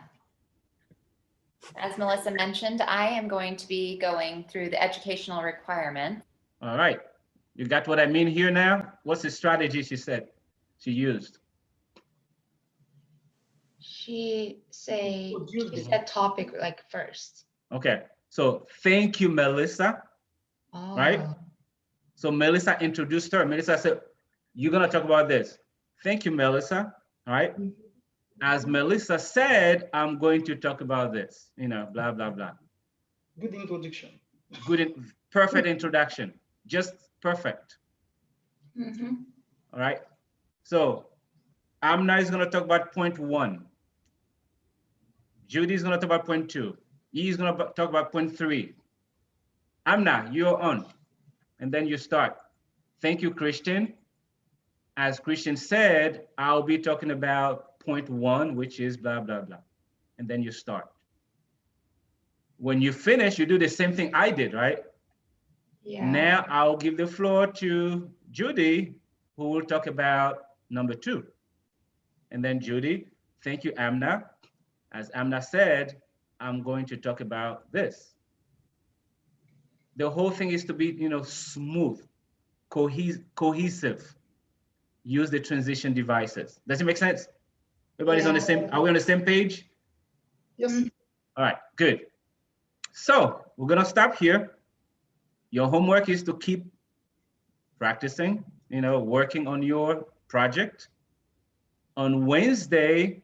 Speaker 15: As Melissa mentioned, I am going to be going through the educational requirements.
Speaker 1: All right. You got what I mean here now? What's the strategy she said she used?
Speaker 4: She said topic like first.
Speaker 1: Okay. So thank you, Melissa.
Speaker 4: Oh.
Speaker 1: Right? So Melissa introduced her. Melissa said, you're going to talk about this. Thank you, Melissa. All right. As Melissa said, I'm going to talk about this, blah, blah, blah.
Speaker 3: Good introduction.
Speaker 1: Perfect introduction. Just perfect. All right. So Amna is going to talk about point 1. Judy is going to talk about point 2. E is going to talk about point 3. Amna, you're on. And then you start. Thank you, Christian. As Christian said, I'll be talking about point 1, which is blah, blah, blah. And then you start. When you finish, you do the same thing I did, right?
Speaker 4: Yeah.
Speaker 1: Now I'll give the floor to Judy, who will talk about number 2. And then Judy, thank you, Amna. As Amna said, I'm going to talk about this. The whole thing is to be, smooth, cohesive. Use the transition devices. Does it make sense? Everybody's on the same, are we on the same page?
Speaker 3: Yes.
Speaker 1: All right, good. So we're gonna stop here. Your homework is to keep practicing, working on your project. On Wednesday,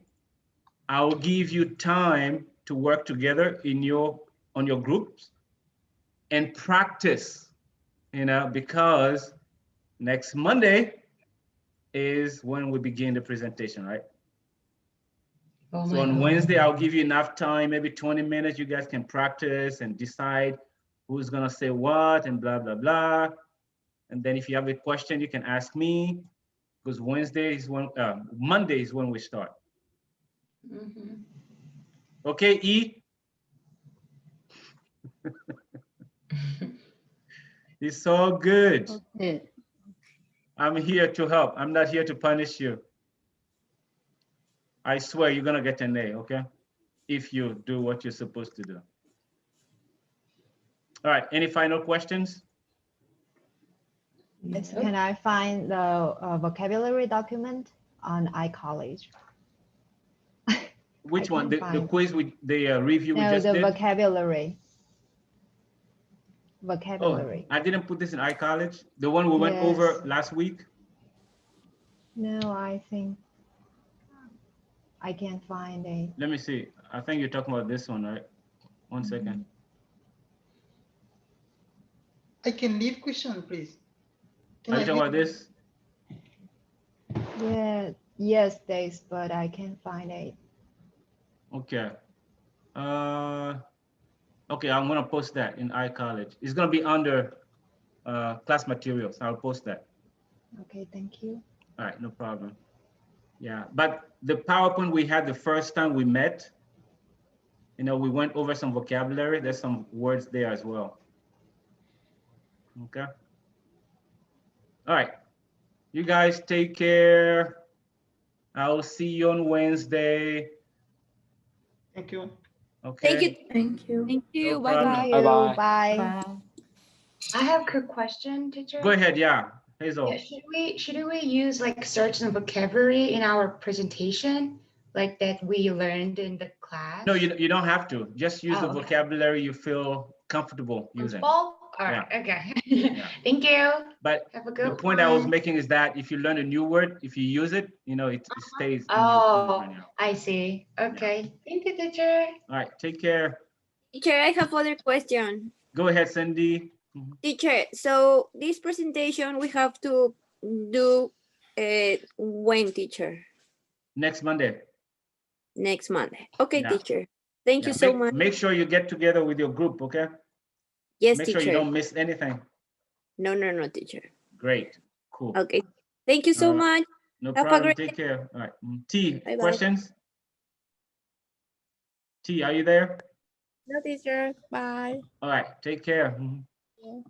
Speaker 1: I'll give you time to work together on your groups and practice, because next Monday is when we begin the presentation, right? So on Wednesday, I'll give you enough time, maybe 20 minutes, you guys can practice and decide who's gonna say what and blah, blah, blah. And then if you have a question, you can ask me, because Monday is when we start. Okay, E? It's all good.
Speaker 2: Okay.
Speaker 1: I'm here to help. I'm not here to punish you. I swear you're gonna get an A, okay? If you do what you're supposed to do. All right, any final questions?
Speaker 5: Yes, can I find the vocabulary document on iCollege?
Speaker 1: Which one? The quiz with the review we
Speaker 5: No,
Speaker 1: just
Speaker 5: the
Speaker 1: did?
Speaker 5: vocabulary. Vocabulary.
Speaker 1: Oh, I didn't put this in iCollege. The one we went over last week?
Speaker 5: No, I think I can't find it.
Speaker 1: Let me see. I think you're talking about this one, right? One second.
Speaker 3: I can leave question, please.
Speaker 1: Are you talking about this?
Speaker 5: Yeah, Yes, days, but I can't find it.
Speaker 1: Okay. Okay, I'm gonna post that in iCollege. It's gonna be under class materials. I'll post that.
Speaker 5: Okay, thank you.
Speaker 1: All right, no problem. Yeah, but the PowerPoint we had the first time we met, you know, we went over some vocabulary. There's some words there as well. Okay. All right. You guys take care. I'll see you on Wednesday.
Speaker 3: Thank you.
Speaker 1: Okay.
Speaker 7: Thank you.
Speaker 8: Thank you.
Speaker 11: Thank you.
Speaker 1: No
Speaker 11: Bye
Speaker 1: problem.
Speaker 11: bye.
Speaker 9: Bye-bye.
Speaker 5: Bye.
Speaker 4: I have a quick question, teacher.
Speaker 1: Go ahead, yeah. Hazel.
Speaker 4: Yeah, should we use like search and vocabulary in our presentation, like that we learned in the class?
Speaker 1: No, you don't have to. Just use the
Speaker 4: Oh, okay.
Speaker 1: vocabulary you feel comfortable using.
Speaker 4: All right, okay. Thank you.
Speaker 1: But
Speaker 4: Have a
Speaker 1: the
Speaker 4: good
Speaker 1: point I was
Speaker 4: one.
Speaker 1: making is that if you learn a new word, if you use it, you know, it stays in your
Speaker 4: Oh,
Speaker 1: brain.
Speaker 4: I see. Okay. Thank you, teacher.
Speaker 1: All right, take care.
Speaker 7: Teacher, I have other question.
Speaker 1: Go ahead, Cindy.
Speaker 7: Teacher, so this presentation we have to do when, teacher?
Speaker 1: Next Monday.
Speaker 7: Next Monday. Okay,
Speaker 1: Yeah.
Speaker 7: teacher. Thank
Speaker 1: Yeah,
Speaker 7: you so
Speaker 1: make,
Speaker 7: much.
Speaker 1: Make sure you get together with your group, okay?
Speaker 7: Yes,
Speaker 1: Make
Speaker 7: teacher.
Speaker 1: sure you don't miss anything.
Speaker 7: No, teacher.
Speaker 1: Great, cool.
Speaker 7: Okay. Thank you so
Speaker 1: All right.
Speaker 7: much.
Speaker 1: No
Speaker 7: Have a
Speaker 1: problem,
Speaker 7: great
Speaker 1: take care. All right, T,
Speaker 7: Bye-bye.
Speaker 1: questions? T, are you there?
Speaker 7: No, teacher. Bye.
Speaker 1: All right, take care.
Speaker 7: Yeah.